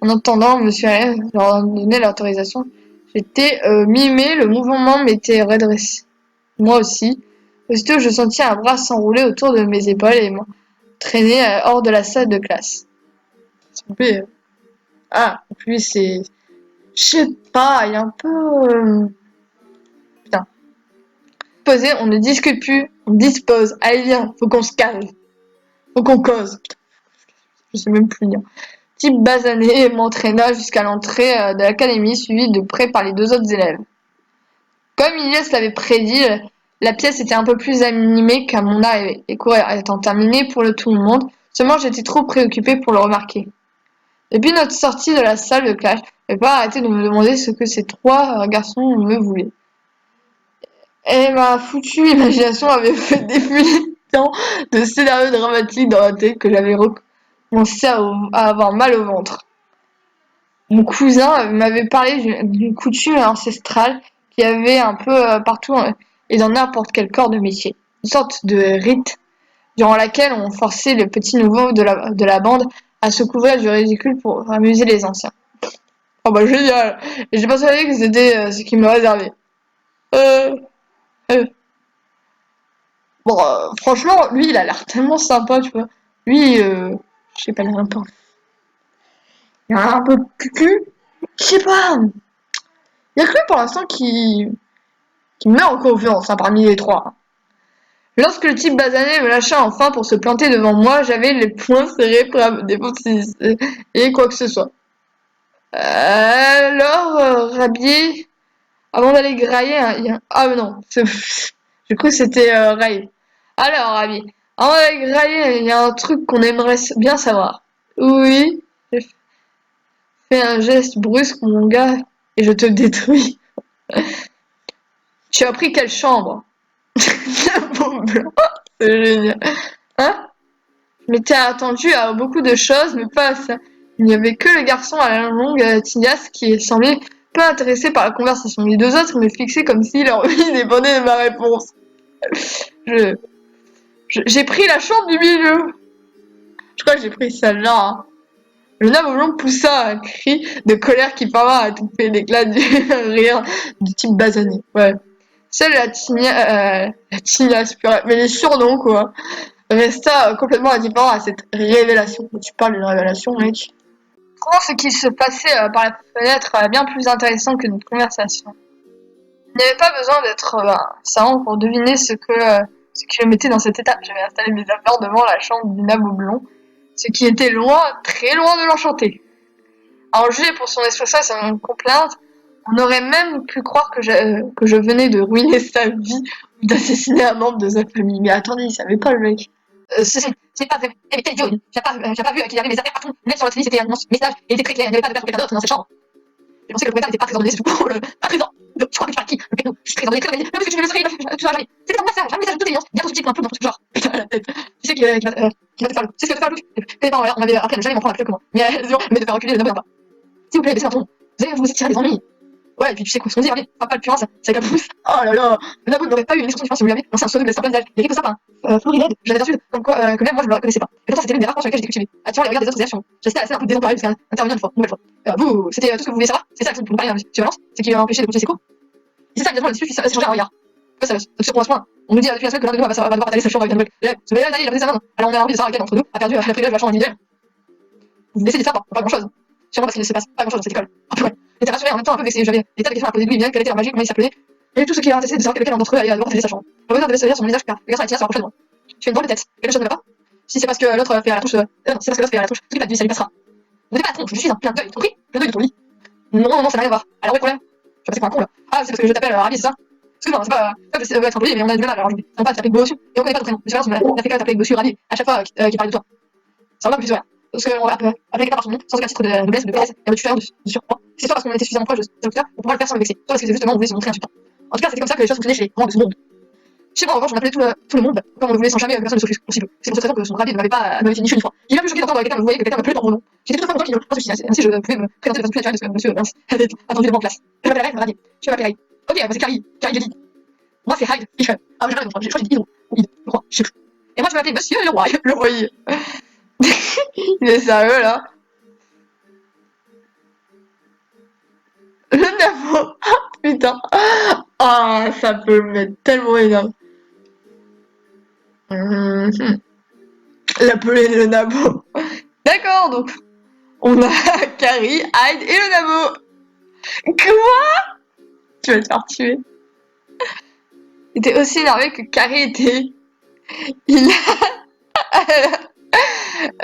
entendant monsieur Allen leur donner l'autorisation. J'étais mimé, le mouvement m'était redressé. Moi aussi. Aussitôt, je sentis un bras s'enrouler autour de mes épaules et m'entraîner hors de la salle de classe. Ah, en plus, c'est... Je sais pas, il est un peu... Putain. Posé, on ne discute plus, on dispose. Allez, viens, faut qu'on se calme. Faut qu'on cause. Putain, je sais même plus lire. Type basané m'entraîna jusqu'à l'entrée de l'académie, suivi de près par les 2 autres élèves. Comme Ilias l'avait prédit, la pièce était un peu plus animée qu'à mon arrivée. Les cours étant terminés pour tout le monde, seulement j'étais trop préoccupée pour le remarquer. Depuis notre sortie de la salle de classe, je n'avais pas arrêté de me demander ce que ces 3 garçons me voulaient. Et ma foutue imagination avait fait défiler tant de scénarios dramatiques dans la tête que j'avais recommencé à avoir mal au ventre. Mon cousin m'avait parlé d'une coutume ancestrale qu'il y avait un peu partout et dans n'importe quel corps de métier. Une sorte de rite durant laquelle on forçait le petit nouveau de la bande à se couvrir du ridicule pour amuser les anciens. Oh bah génial! Et j'ai pas savais que c'était ce qu'il me réservait. Euh, euh. Bon, franchement, lui, il a l'air tellement sympa, tu vois. Lui, je sais pas, il a un peu... Il a un peu cucu. Je sais pas. Il y a que lui pour l'instant qui me met en confiance hein, parmi les 3. Lorsque le type basané me lâcha enfin pour se planter devant moi, j'avais les poings serrés prêts à me défoncer et quoi que ce soit. Alors, rhabillé, avant d'aller grailler, ah non, j'ai cru que c'était Ray. Alors, Rabi, avant d'aller grailler, il y a un truc qu'on aimerait bien savoir. Oui, j'ai fait un geste brusque, mon gars, et je te détruis. Tu as pris quelle chambre? La peau blanc, c'est génial. Hein? Je m'étais attendu à beaucoup de choses, mais pas à ça. Il n'y avait que le garçon à la longue tignasse qui semblait peu intéressé par la conversation. Les 2 autres me fixaient comme si leur vie dépendait de ma réponse. J'ai pris la chambre du milieu. Je crois que j'ai pris celle-là. Hein. Le nain blond poussa un cri de colère qui parvint à étouffer l'éclat du rire du type basané. Ouais. Seule la tignasse pure, mais les surnoms quoi, resta complètement indifférent à cette révélation. Tu parles d'une révélation, mec. Comment ce qui se passait par la fenêtre bien plus intéressant que notre conversation. Il n'y avait pas besoin d'être savant pour deviner ce qui le mettait dans cet état. J'avais installé mes affaires devant la chambre du nabo blond, ce qui était loin, très loin de l'enchanter. En juger pour son expression et son complainte, on aurait même pu croire que je venais de ruiner sa vie ou d'assassiner un membre de sa famille. Mais attendez, il savait pas le mec. C'est pas vrai. Mais quel idiot! J'ai pas vu qu'il avait mes affaires partout. Même sur la tenue, c'était un message. Il était très clair. Il n'y avait pas de place pour quelqu'un d'autre dans cette chambre. J'ai pensé que le propriétaire n'était pas très ordonné, c'est tout. Pas présent. Donc, tu crois que tu parles qui? Le péno. Je suis très ordonné, très ordonné. Même parce que tu me laisserais, tu vas jamais. C'était un message de toute évidence. Bien tout subtil, un peu dans ton truc genre. Putain, la tête. Tu sais qu'il va te faire le. C'est ce qu'il va te faire le look. Tes parents, on avait appris à ne jamais m'en prendre avec le comment. Mais de faire reculer, ne me pas. S'il vous plaît, baissez un ton. Vous allez vous tirer des ennuis. Ouais, et puis tu sais ce qu'on dit, regardez, pas le purin, c'est avec la pousse. Oh là là, le Nabo n'aurait pas eu une expression différente si vous l'avez. Non, c'est un pseudo de plein visage. Il y a quelques sapins. Florilède, j'avais insultes, comme quoi, que même moi je ne le reconnaissais pas. Et pourtant, c'était l'une des rares fois sur lesquelles j'étais cultivé. Attirant les regards des autres élèves sur moi. J'étais assez un peu désemparé jusqu'à intervenir une nouvelle fois. Vous, c'était tout ce que vous voulez savoir? C'est ça pour nous parler, monsieur Valence? C'est qui a empêché de continuer ses cours? Et c'est ça, évidemment, là-dessus, c'est changer un regard. Quoi ça veut? Donc, sur ce point, on nous dit depuis la semaine que l'un de nous va devoir partager sa chambre avec un nouvel élève. Ce nouvel élève, il a pris des amants. Alors, on a envie de savoir lequel d'entre nous a perdu la privilège de la chambre individuelle. Vous laissez des faire, pas grand chose. sûrement parce qu'il ne se passe pas grand chose dans cette école. Un peu ouais. J'étais rassurée en même temps un peu vexée, j'avais des tas de questions à poser de lui, bien quelle était leur magie, comment il s'appelait, et tout ce qui m'intéressait de savoir lequel d'entre eux allait devoir partager sa chambre. Le bonheur devait se lire sur mon visage car le garçon était se rapprocher de moi. Je fais une drôle de tête, quelque chose ne va pas. Si c'est parce que l'autre fait à la touche, non, c'est parce que l'autre fait à la touche, tout pas de lui, ça lui passera. Ne fais pas la tronche, je suis un plein d'œil, compris? Plein d'œil de ton lit. Non, ça n'a rien à voir. Alors, où est le problème? Je vais passer pour un con là. Ah, c'est parce que je t'appelle Ravi, c'est ça? Excuse-moi, c'est pas. Je veux être impoli, mais on a du mal, alors je ne pas t'appeler Bossu. Et on connaît pas ton prénom. Mais c'est on a fait qu'à t'appeler Bossu Ravi à chaque fois qu'il parle de toi. Ça va plus rien. Parce qu'on va appeler quelqu'un par son nom, sans aucun titre de noblesse ou de paresse, et de tueur de surpoids. C'est soit parce qu'on était suffisamment proche de docteur pour pouvoir le faire sans le vexer, soit parce que justement on voulait se montrer insultant. En tout cas, c'était comme ça que les choses fonctionnaient chez les grands de ce monde. Chez moi, en revanche, on appelait tout le monde, comme on ne voulait sans jamais que personne ne s'offusque aussi peu. C'est pour cette raison que son Ravi ne m'avait fait ni chaud ni froid. Il m'a plus choqué d'entendre quelqu'un me voyer que quelqu'un m'appelait dans mon nom. J'étais tout à fait content qu'il me pose ainsi je pouvais me présenter de façon plus naturelle de ce que monsieur Vince avait attendu de moi en classe. Je m'appelle Ravi, je m'appelle Hyde. Ok, bah c'est Carrie Lily. Moi c'est Hyde Fisher. Ah, j'ai rien je crois que j'ai dit Hydro, ou Hyde, je crois, je sais plus. Et moi je m'appelais Monsieur le Roi. Le Roi. Il est sérieux là? Le Navo. Putain. Ah, ça peut me mettre tellement énervé. L'appeler le Nabo. D'accord, donc on a Carrie, Hyde et le Nabo. Quoi? Tu vas te faire tuer. Il était aussi énervé que Carrie était. Il a.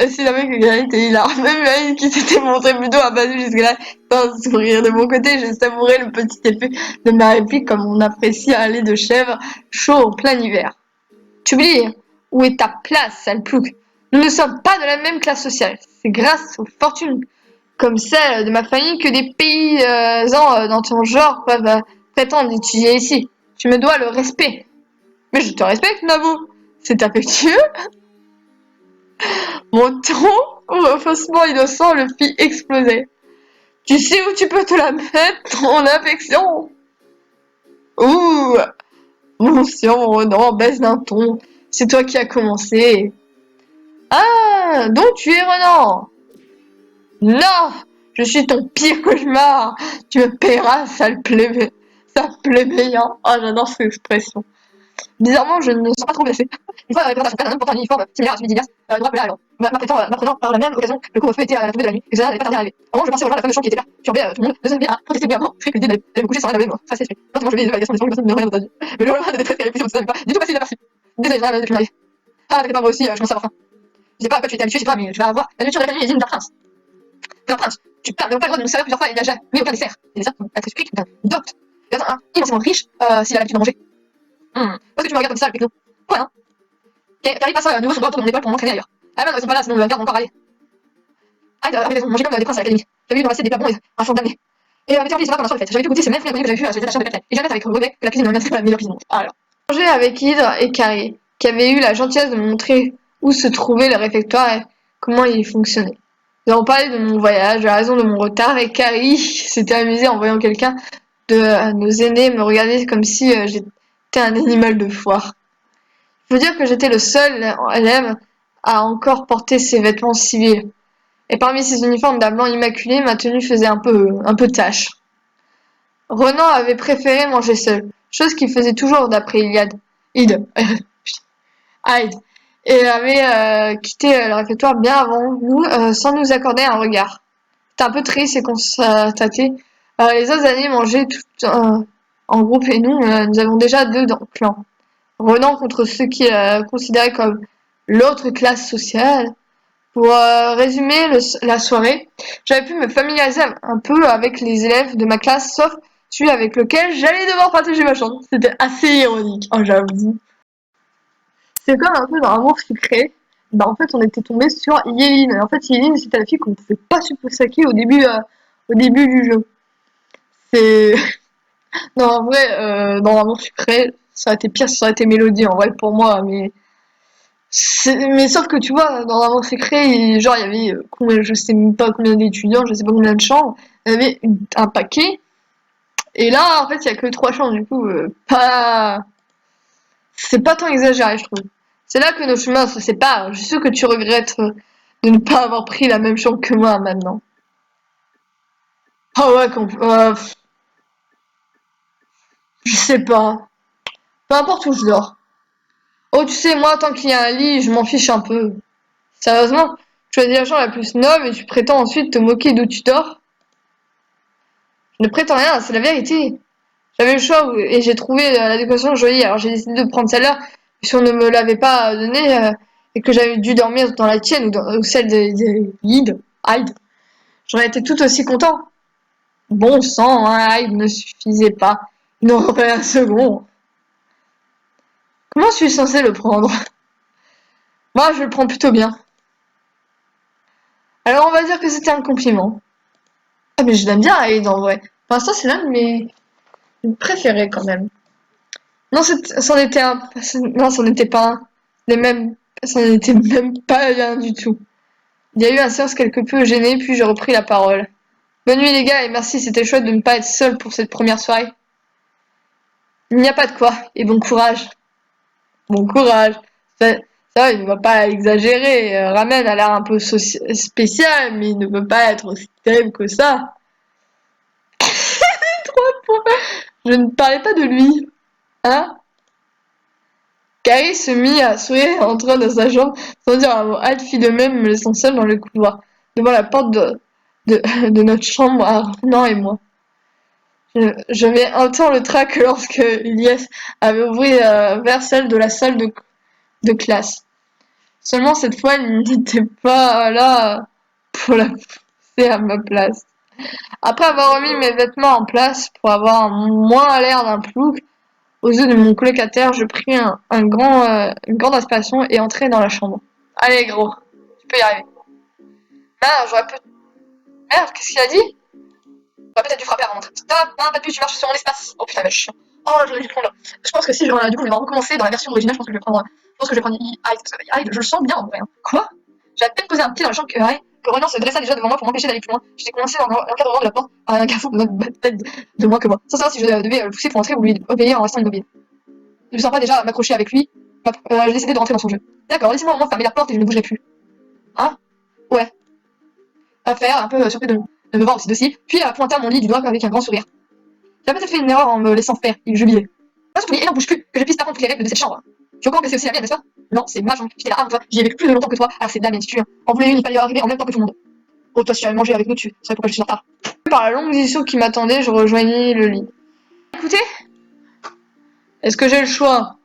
Aussi énervé que Carrie était hilar. Même Hyde qui s'était montré plutôt abattu jusque-là. Sans sourire de mon côté, j'ai savouré le petit effet de ma réplique comme on apprécie un lait de chèvre chaud en plein hiver. Tu oublies, où est ta place, sale plouc? Nous ne sommes pas de la même classe sociale. C'est grâce aux fortunes comme celle de ma famille que des paysans dans ton genre peuvent prétendre étudier ici. Tu me dois le respect. Mais je te respecte, Nabo. C'est affectueux. Mon ton faussement innocent le fit exploser. Tu sais où tu peux te la mettre, ton affection? Ouh, mon Renan, baisse d'un ton. C'est toi qui as commencé. Ah, donc tu es Renan? Non, je suis ton pire cauchemar. Tu me paieras, sale plébéien. Oh, j'adore cette expression. Bizarrement, je ne me sens pas trop blessée. Une fois, répétant à son père un homme portant un uniforme similaire à celui d'Ilias, nous rappela alors, m'apprenant par la même occasion que le couvre-feu était à la tombée de la nuit, et cela n'avait pas tardé à arriver. Au moment où je pensais rejoindre la femme de chambre qui était là, turbait tout le monde, ne savait à protester bruyamment, je que l'idée d'aller me coucher sans rien laver, moi, ça c'est fait. Maintenant, je vais les validations des gens que personne ne rien entendu. Mais le rôle de détresse qu'elle avait pris, on ne savait pas, du tout passé inaperçu. Désolé, je n'avais plus m'arriver. Ah, t'inquiète pas, moi aussi, je commence à avoir faim. Je sais pas à quoi tu étais habitué, je sais pas, mais tu vas avoir la nourriture de la famille est digne d'un prince. D'un prince. Tu n'as pas le droit de nous servir plusieurs fois, il n'y a jamais aucun dessert. Les desserts sont très quick, docte. Et attends, immensément riche, s'il a l'habitude de manger. Pourquoi tu me regardes comme ça avec nous? Ouais, hein? Carrie passa à nouveau son doigt autour de mon épaule pour m'entraîner ailleurs. Ah ben, ils sont pas là, sinon on me garde encore aller. Hyde avait raison, manger comme des princes à l'académie. J'avais vu dans l'assiette des plats bons et un fond damné. Et Météorite, ça va pendant sur les fêtes. J'avais pu goûter ces mêmes fruits inconnus que j'avais vus à la chambre de Bethlehem. Et jamais avec regret que la cuisine ne me pas la meilleure cuisine. Ah là. Manger avec Hydre et Carrie, qui avaient eu la gentillesse de me montrer où se trouvait le réfectoire et comment il fonctionnait. Nous avons parlé de mon voyage, la raison de mon retard, et Carrie s'était amusée en voyant quelqu'un de nos aînés me regarder comme si j'étais un animal de foire. Il faut dire que j'étais le seul élève à encore porter ses vêtements civils. Et parmi ces uniformes d'un blanc immaculé, ma tenue faisait un peu tache. Renan avait préféré manger seul, chose qu'il faisait toujours d'après Hyde, Hyde, et avait quitté le réfectoire bien avant nous, sans nous accorder un regard. C'était un peu triste et constaté. Les autres années mangeaient tout en groupe et nous avons déjà deux clans. Renan contre ceux qui considéraient comme l'autre classe sociale. Pour résumer la soirée, j'avais pu me familiariser un peu avec les élèves de ma classe, sauf celui avec lequel j'allais devoir partager ma chambre. C'était assez ironique, oh, j'avoue. C'est comme un peu dans Amour sucré. Bah, en fait, on était tombé sur Yéline. En fait, Yéline, c'était la fille qu'on ne pouvait pas saquer au début du jeu. C'est... Non, en vrai, dans Amour sucré, ça aurait été pire si ça aurait été Mélodie, en vrai, pour moi, mais... Mais sauf que tu vois, dans Amour secret, genre il y avait je sais même pas combien d'étudiants, je sais pas combien de chambres, il y avait un paquet. Et là, en fait, il y a que 3 chambres, du coup, pas, c'est pas tant exagéré, je trouve. C'est là que nos chemins se séparent. Je suis sûre que tu regrettes de ne pas avoir pris la même chambre que moi maintenant. Ah ouais, je sais pas. Peu importe où je dors. Oh, tu sais, moi, tant qu'il y a un lit, je m'en fiche un peu. Sérieusement, Tu choisis la chambre la plus noble et tu prétends ensuite te moquer d'où tu dors. Je ne prétends rien, c'est la vérité. J'avais le choix et j'ai trouvé l'adéquation jolie, alors j'ai décidé de prendre celle-là. Si on ne me l'avait pas donnée et que j'avais dû dormir dans la tienne ou celle de Hyde, j'aurais été tout aussi content. Bon sang, hein, Hyde ne suffisait pas. Il n'en pas un second. Comment suis-je censé le prendre? Moi, je le prends plutôt bien. Alors, on va dire que c'était un compliment. Ah, mais je l'aime bien, Hyde, en vrai. Pour l'instant, c'est l'un de mes préférés, quand même. Non, c'en était un. Non, c'en était pas un. C'en était même pas un du tout. Il y a eu un silence quelque peu gêné, puis j'ai repris la parole. Bonne nuit, les gars, et merci, c'était chouette de ne pas être seul pour cette première soirée. Il n'y a pas de quoi, et bon courage. Bon courage. Ça, ça va, il ne va pas exagérer. Ramen a l'air un peu spécial, mais il ne peut pas être aussi terrible que ça. Je ne parlais pas de lui. Hein? Carrie se mit à sourire et entra dans sa chambre sans dire un mot. Halte fit de même, me laissant seule dans le couloir, devant la porte de notre chambre à Renan et moi. Je mets un temps le trac lorsque Ilyes avait ouvert vers celle de la salle de classe. Seulement cette fois, il n'était pas là pour la pousser à ma place. Après avoir remis mes vêtements en place pour avoir moins l'air d'un plouc, aux yeux de mon colocataire, je pris une grande inspiration et entrai dans la chambre. Allez, gros, tu peux y arriver. Merde, j'aurais pu... Merde, qu'est-ce qu'il a dit? J'aurais peut-être dû frapper avant. Stop, non, pas de plus, tu marches sur mon espace. Oh putain, vache. Oh, j'aurais dû prendre. Je pense que si, du coup, on va recommencer dans la version originale, je pense que je vais prendre. Je pense que je vais prendre Hyde, parce que Hyde, je le sens bien en vrai. Hein. Quoi? J'ai à peine posé un pied dans la chambre que Renan se dressa déjà devant moi pour m'empêcher d'aller plus loin. J'étais coincé dans l'encadrement de la porte à un garçon de tête de moins que moi. Sans savoir si je devais le pousser pour entrer ou lui obéir en restant immobile. Je ne sens pas déjà m'accrocher avec lui. J'ai décidé de rentrer dans son jeu. D'accord, laissez-moi au moins fermer la porte et je ne bougerai plus. Hein? Ouais. À faire, un peu surpris de me voir aussi docile, puis à pointer à mon lit du doigt avec un grand sourire. J'ai peut-être fait une erreur en me laissant faire, il jubilait. Pas surtout, et n'en bouge plus, que je puisse t'apprendre toutes les règles de cette chambre. Tu veux encore que c'est aussi la mienne, n'est-ce pas? Non, c'est ma chambre, j'étais là avant toi, j'y ai vécu plus de longtemps que toi, alors c'est de la mienne si tu veux. En voulais une, il fallait y arriver en même temps que tout le monde. Oh, toi, si tu avais mangé avec nous, tu savais pourquoi je suis en retard. Par la longue discussion qui m'attendait, je rejoignis le lit. Écoutez, est-ce que j'ai le choix?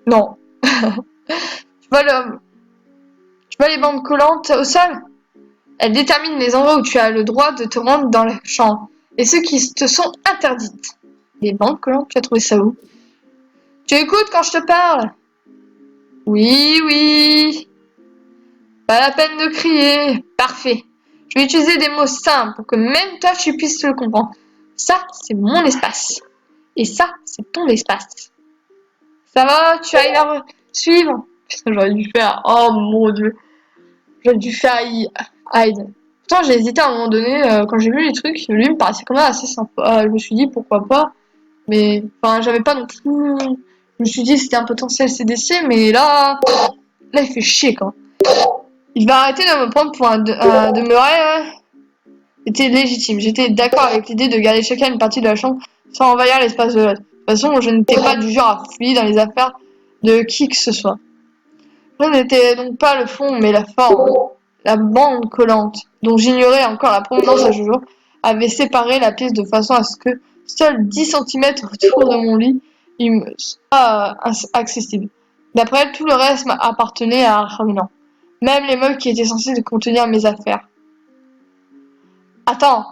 Non. Tu vois, tu vois les bandes collantes au sol? Elles déterminent les endroits où tu as le droit de te rendre dans la chambre et ceux qui te sont interdites. Les bandes collantes, tu as trouvé ça où? Tu écoutes quand je te parle? Oui, oui. Pas la peine de crier. Parfait. Je vais utiliser des mots simples pour que même toi tu puisses le comprendre. Ça, c'est mon espace. Et ça, c'est ton espace. Ça va? Tu arrives à me suivre? Putain, j'aurais dû faire. Oh mon dieu. J'aurais dû faire Hyde. Pourtant, j'ai hésité à un moment donné, quand j'ai vu les trucs, lui me paraissait quand même assez sympa. Je me suis dit pourquoi pas. Mais, enfin, j'avais pas non plus. Je me suis dit c'était un potentiel CDC, mais là, il fait chier quand. Il va arrêter de me prendre pour un demeuré. C'était légitime. J'étais d'accord avec l'idée de garder chacun une partie de la chambre sans envahir l'espace de l'autre. De toute façon, je n'étais pas du genre à fouiller dans les affaires de qui que ce soit. Je n'était donc pas le fond, mais la forme. La bande collante, dont j'ignorais encore la provenance à ce jour, avait séparé la pièce de façon à ce que seuls 10 centimètres autour de mon lit il me soit accessible. D'après elle, tout le reste appartenait à Renan. Même les meubles qui étaient censés contenir mes affaires. Attends,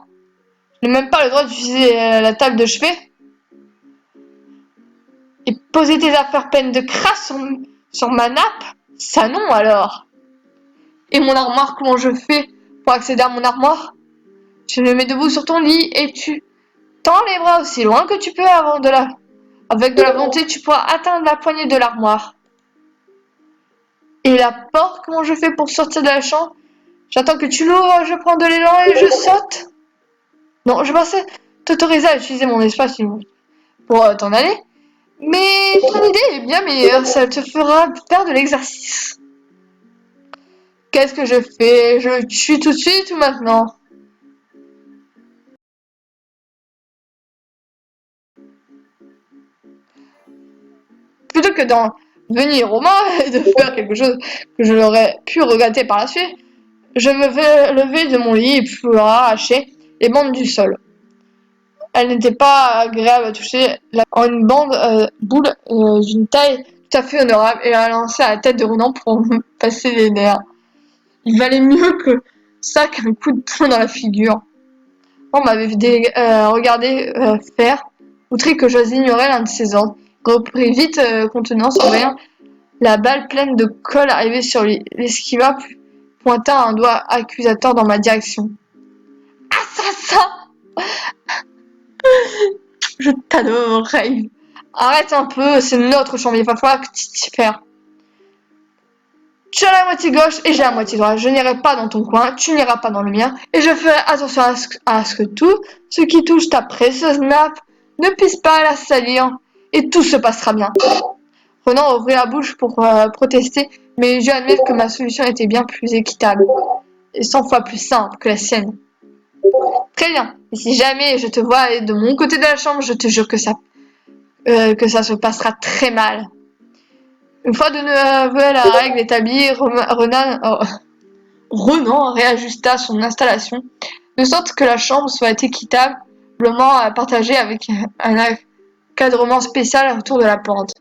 je n'ai même pas le droit d'utiliser la table de chevet et poser tes affaires pleines de crasse sur ma nappe? Ça non alors. Et mon armoire, comment je fais pour accéder à mon armoire? Tu me mets debout sur ton lit et tu tends les bras aussi loin que tu peux avec de la volonté, tu pourras atteindre la poignée de l'armoire. Et la porte, comment je fais pour sortir de la chambre? J'attends que tu l'ouvres, je prends de l'élan et je saute. Non, je pensais t'autoriser à utiliser mon espace pour t'en aller. Mais ton idée est bien meilleure, ça te fera faire de l'exercice. Qu'est-ce que je fais? Je tue tout de suite ou maintenant? Plutôt que venir au moins et de faire quelque chose que je l'aurais pu regretter par la suite. Je me vais lever de mon lit et puis arracher les bandes du sol. Elle n'était pas agréable à toucher en une bande boule d'une taille tout à fait honorable et elle a lancé à la tête de Ronan pour me passer les nerfs. Il valait mieux que ça qu'un coup de poing dans la figure. On m'avait regardé faire, outré que j'ose ignorer l'un de ses ordres. Il reprit vite contenance en voyant la balle pleine de colle arriver sur lui. L'esquiva pointa un doigt accusateur dans ma direction. Assassin! Je t'adore, Rave. Arrête un peu, c'est notre chambre, il va falloir que tu t'y perds. Tu as la moitié gauche et j'ai la moitié droite. Je n'irai pas dans ton coin, tu n'iras pas dans le mien, et je ferai attention à ce que tout ce qui touche ta précieuse nappe ne puisse pas la salir, et tout se passera bien. Renan ouvrit la bouche pour protester, mais je admettre que ma solution était bien plus équitable, et 100 fois plus simple que la sienne. Très bien, et si jamais je te vois aller de mon côté de la chambre, je te jure que ça se passera très mal. Une fois de nouveau la règle établie, Renan réajusta son installation, de sorte que la chambre soit équitablement partagée avec un encadrement spécial autour de la porte.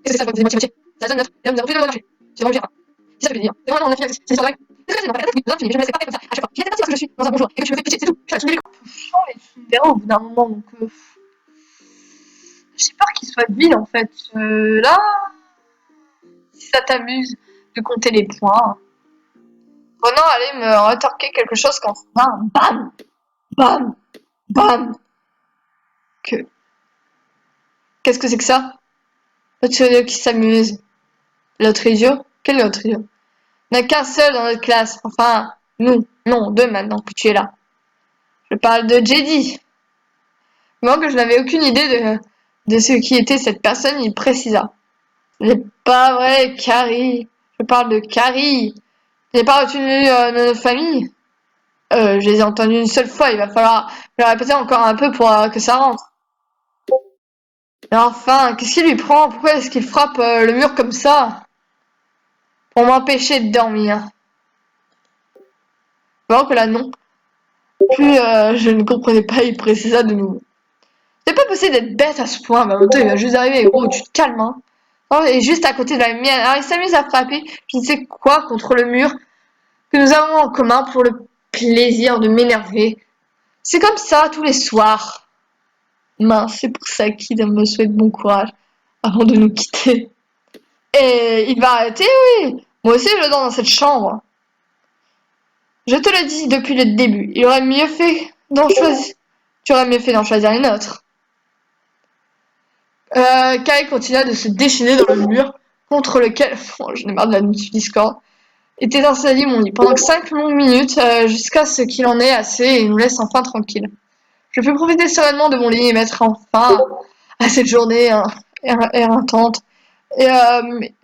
Qu'est-ce que c'est ça, moitié-moitié? Ça donne 9, et on a refusé le marché. C'est vraiment gérable. C'est ça que je veux dire. C'est vraiment, on a fini avec c'est l'histoire de règle. Est-ce que c'est normal? Je ne me laisserai pas faire comme ça, à chaque fois. J'ai été partie parce que je suis dans un bon jour, et que tu me fais pitié, c'est tout. Je suis les chiant, les Sundero, au bout d'un moment, donc j'ai peur qu'il soit vide, en fait. Là, si ça t'amuse de compter les points. Renan allait me rétorquer quelque chose quand soudain, bam, bam, bam. Qu'est-ce que c'est que ça? L'autre idiot qui s'amuse. L'autre idiot? Quel autre idiot? Il n'y en a qu'un seul dans notre classe. Enfin, nous. Non, deux maintenant que tu es là. Je parle de Jedi. Moi que je n'avais aucune idée de ce qui était cette personne, il précisa. Ce n'est pas vrai, Carrie. Je parle de Carrie. Tu n'es pas retenu de notre famille? Je les ai entendus une seule fois, il va falloir le répéter encore un peu pour que ça rentre. Mais enfin, qu'est-ce qu'il lui prend? Pourquoi est-ce qu'il frappe le mur comme ça? Pour m'empêcher de dormir. Vraiment que là, non. Puis, je ne comprenais pas, il précisa de nouveau. C'est pas possible d'être bête à ce point, bah, il va juste arriver, gros, tu te calmes, hein. Oh, et juste à côté de la mienne. Alors, il s'amuse à frapper, je ne sais quoi, contre le mur que nous avons en commun pour le plaisir de m'énerver. C'est comme ça tous les soirs. Mince, c'est pour ça qu'il me souhaite bon courage avant de nous quitter. Et il va arrêter, oui. Moi aussi, je dors dans cette chambre. Je te le dis depuis le début, il aurait mieux fait d'en choisir. Tu aurais mieux fait d'en choisir une autre. Kai continua de se déchaîner dans le mur contre lequel, oh, je n'ai marre de la nuit Discord, était installé mon lit pendant 5 longues minutes jusqu'à ce qu'il en ait assez et nous laisse enfin tranquille. Je pus profiter sereinement de mon lit et mettre enfin à cette journée éreintante et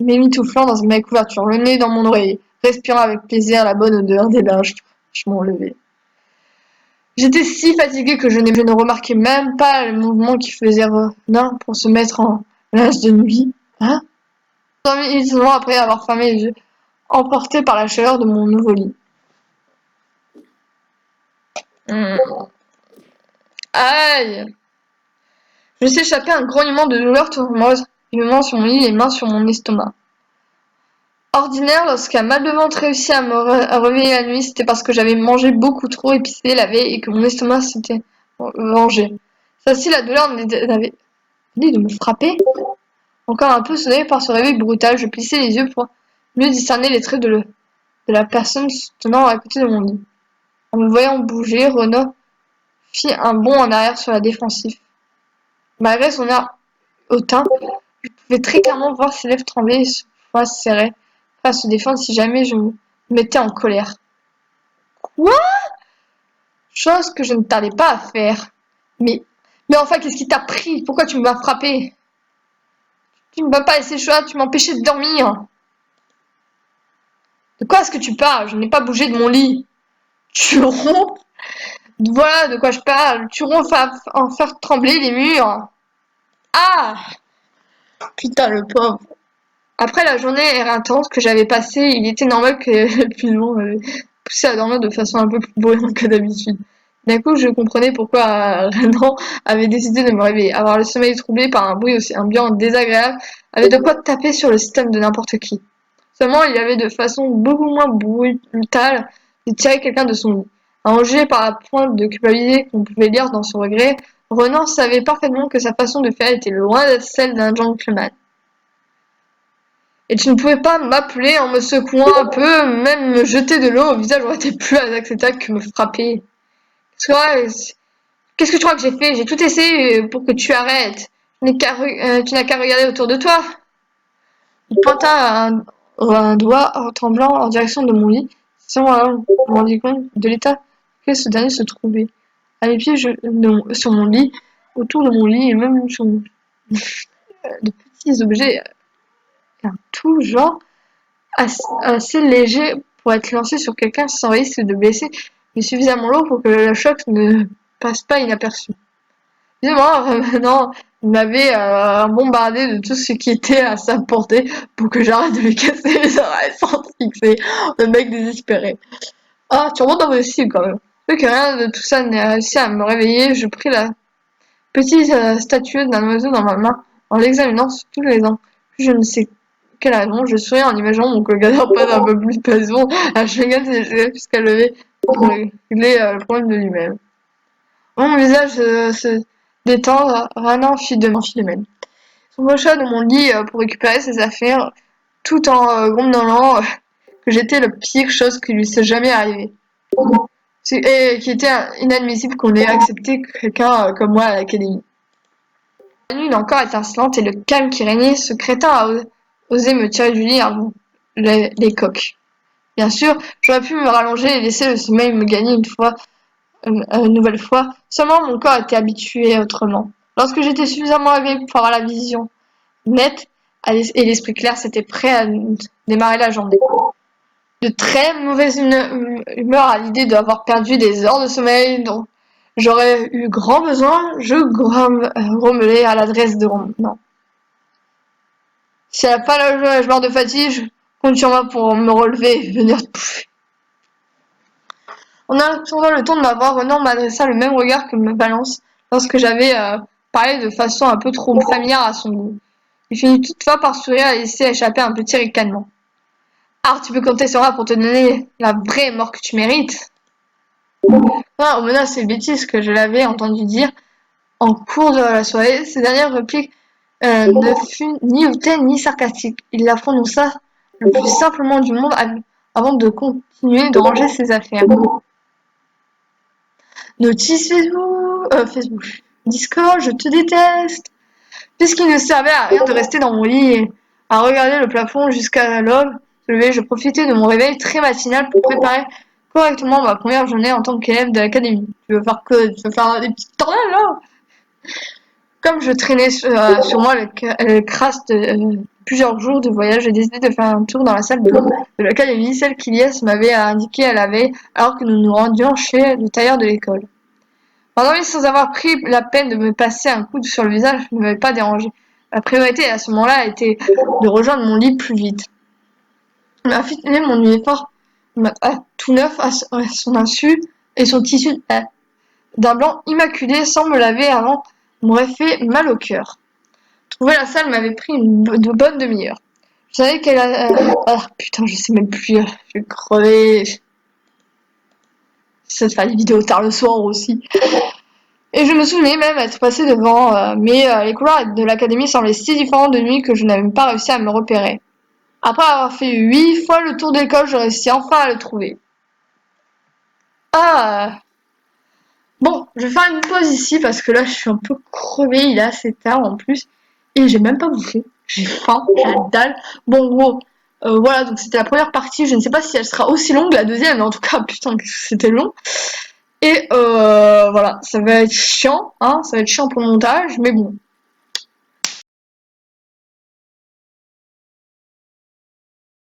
m'émitouflant dans ma couverture, le nez dans mon oreiller, respirant avec plaisir la bonne odeur des linges fraîchement levés. J'étais si fatiguée que je ne remarquais même pas le mouvement qui faisait Renan pour se mettre en linge de nuit. Hein? 5 minutes seulement après avoir fermé les yeux, emporté par la chaleur de mon nouveau lit. Aïe! Je laissais échapper un grognement de douleur tournoise, vivement sur mon lit, les mains sur mon estomac. Ordinaire, lorsqu'un mal de ventre réussit à me réveiller la nuit, c'était parce que j'avais mangé beaucoup trop épicé la veille et que mon estomac s'était vengé. Celle-ci, la douleur n'avait dit de me frapper. Encore un peu sonné par ce réveil brutal, je plissai les yeux pour mieux discerner les traits de la personne se tenant à côté de mon lit. En me voyant bouger, Renaud fit un bond en arrière sur la défensive. Malgré son air hautain, je pouvais très clairement voir ses lèvres trembler et son poing serré, prêt à se défendre si jamais je me mettais en colère. Quoi? Chose que je ne tardais pas à faire. Mais enfin, qu'est-ce qui t'a pris? Pourquoi tu m'as frappé? Tu ne m'as pas laissé le choix, tu m'empêchais de dormir. De quoi est-ce que tu parles? Je n'ai pas bougé de mon lit. Tu ronfles? Voilà de quoi je parle. Tu ronfles à en faire trembler les murs. Ah! Putain, le pauvre. Après la journée éreintante que j'avais passée, il était normal que l'épuisement m'avait poussé à dormir de façon un peu plus bruyante que d'habitude. D'un coup, je comprenais pourquoi Renan avait décidé de me réveiller. Avoir le sommeil troublé par un bruit aussi ambiant désagréable avait de quoi taper sur le système de n'importe qui. Seulement, il y avait de façon beaucoup moins brutale de tirer quelqu'un de son lit. Arrangé par la pointe de culpabilité qu'on pouvait lire dans son regret, Renan savait parfaitement que sa façon de faire était loin d'être celle d'un gentleman. Et tu ne pouvais pas m'appeler en me secouant un peu, même me jeter de l'eau au visage aurait été plus acceptable que me frapper. Qu'est-ce que tu crois que j'ai fait? J'ai tout essayé pour que tu arrêtes. Tu n'as qu'à regarder autour de toi. Il pointa un doigt en tremblant en direction de mon lit. Sans je me rendis compte de l'état que ce dernier se trouvait. À mes pieds, sur mon lit, autour de mon lit, et même sur de petits objets, tout genre, assez léger pour être lancé sur quelqu'un sans risque de blesser, mais suffisamment lourd pour que le choc ne passe pas inaperçu. Évidemment, maintenant, il m'avait bombardé de tout ce qui était à sa portée pour que j'arrête de lui casser les oreilles sans se fixer. Le mec désespéré. Ah, tu remontes dans vos cibles quand même. Vu que rien de tout ça n'est réussi à me réveiller, je pris la petite statuette d'un oiseau dans ma main en l'examinant sous tous les angles. Puis je ne sais quelle raison, je souris en imaginant mon colocataire prendre un peu plus de passion à chacun de ses gestes puisqu'elle levait pour régler le problème de lui-même. Mon visage se détend, Rana fit de même. Son crochet de mon lit pour récupérer ses affaires, tout en grommelant que j'étais la pire chose qui lui s'est jamais arrivée. Et qui était inadmissible qu'on ait accepté quelqu'un comme moi à l'académie. La nuit encore étincelante et le calme qui régnait, ce crétin a osé me tirer du lit avant les coques. Bien sûr, j'aurais pu me rallonger et laisser le sommeil me gagner une nouvelle fois, seulement mon corps était habitué autrement. Lorsque j'étais suffisamment réveillée pour avoir la vision nette et l'esprit clair, c'était prêt à démarrer la journée. De très mauvaise humeur à l'idée d'avoir perdu des heures de sommeil dont j'aurais eu grand besoin, je grommelais à l'adresse de Ronan. Si à la fin de la journée je meurs de fatigue, je compte sur moi pour me relever et venir te bouffer. En attendant le temps de m'avoir, Renan m'adressa le même regard que me balance lorsque j'avais parlé de façon un peu trop familière à son goût. Il finit toutefois par sourire et laisser échapper un petit ricanement. Ah, tu peux compter sur moi pour te donner la vraie mort que tu mérites. Ah, aux menaces et bêtises que je l'avais entendu dire en cours de la soirée, ces dernières répliques ne fut ni hautaine ni sarcastique. Il la prononça le plus simplement du monde avant de continuer de ranger ses affaires. Notice Facebook, Discord, je te déteste. Puisqu'il ne servait à rien de rester dans mon lit et à regarder le plafond jusqu'à l'aube je profitais de mon réveil très matinal pour préparer correctement ma première journée en tant qu'élève de l'académie. Tu veux faire des petites tornades là? Comme je traînais sur moi le crasse de plusieurs jours de voyage, j'ai décidé de faire un tour dans la salle de l'académie, celle qu'Ilias m'avait indiquée la veille alors que nous nous rendions chez le tailleur de l'école. M'endormir sans avoir pris la peine de me passer un coup sur le visage ne m'avait pas dérangé. Ma priorité à ce moment-là était de rejoindre mon lit plus vite. Il m'a filé mon uniforme tout neuf à son insu et son tissu d'un blanc immaculé sans me laver avant m'aurait fait mal au cœur. Trouver la salle m'avait pris une bonne demi-heure. Je savais qu'elle putain, je sais même plus, je vais crever. J'essaie de faire des vidéos tard le soir aussi. Et je me souvenais même être passé devant, mais les couloirs de l'académie semblaient si différents de nuit que je n'avais pas réussi à me repérer. Après avoir fait 8 fois le tour de l'école, je réussis enfin à le trouver. Ah, bon, je vais faire une pause ici parce que là je suis un peu crevée, il est assez tard en plus. Et j'ai même pas bouffé. J'ai faim, j'ai la dalle. Bon, gros, voilà, donc c'était la première partie. Je ne sais pas si elle sera aussi longue la deuxième, mais en tout cas, putain, c'était long. Et voilà, ça va être chiant, hein, ça va être chiant pour le montage, mais bon,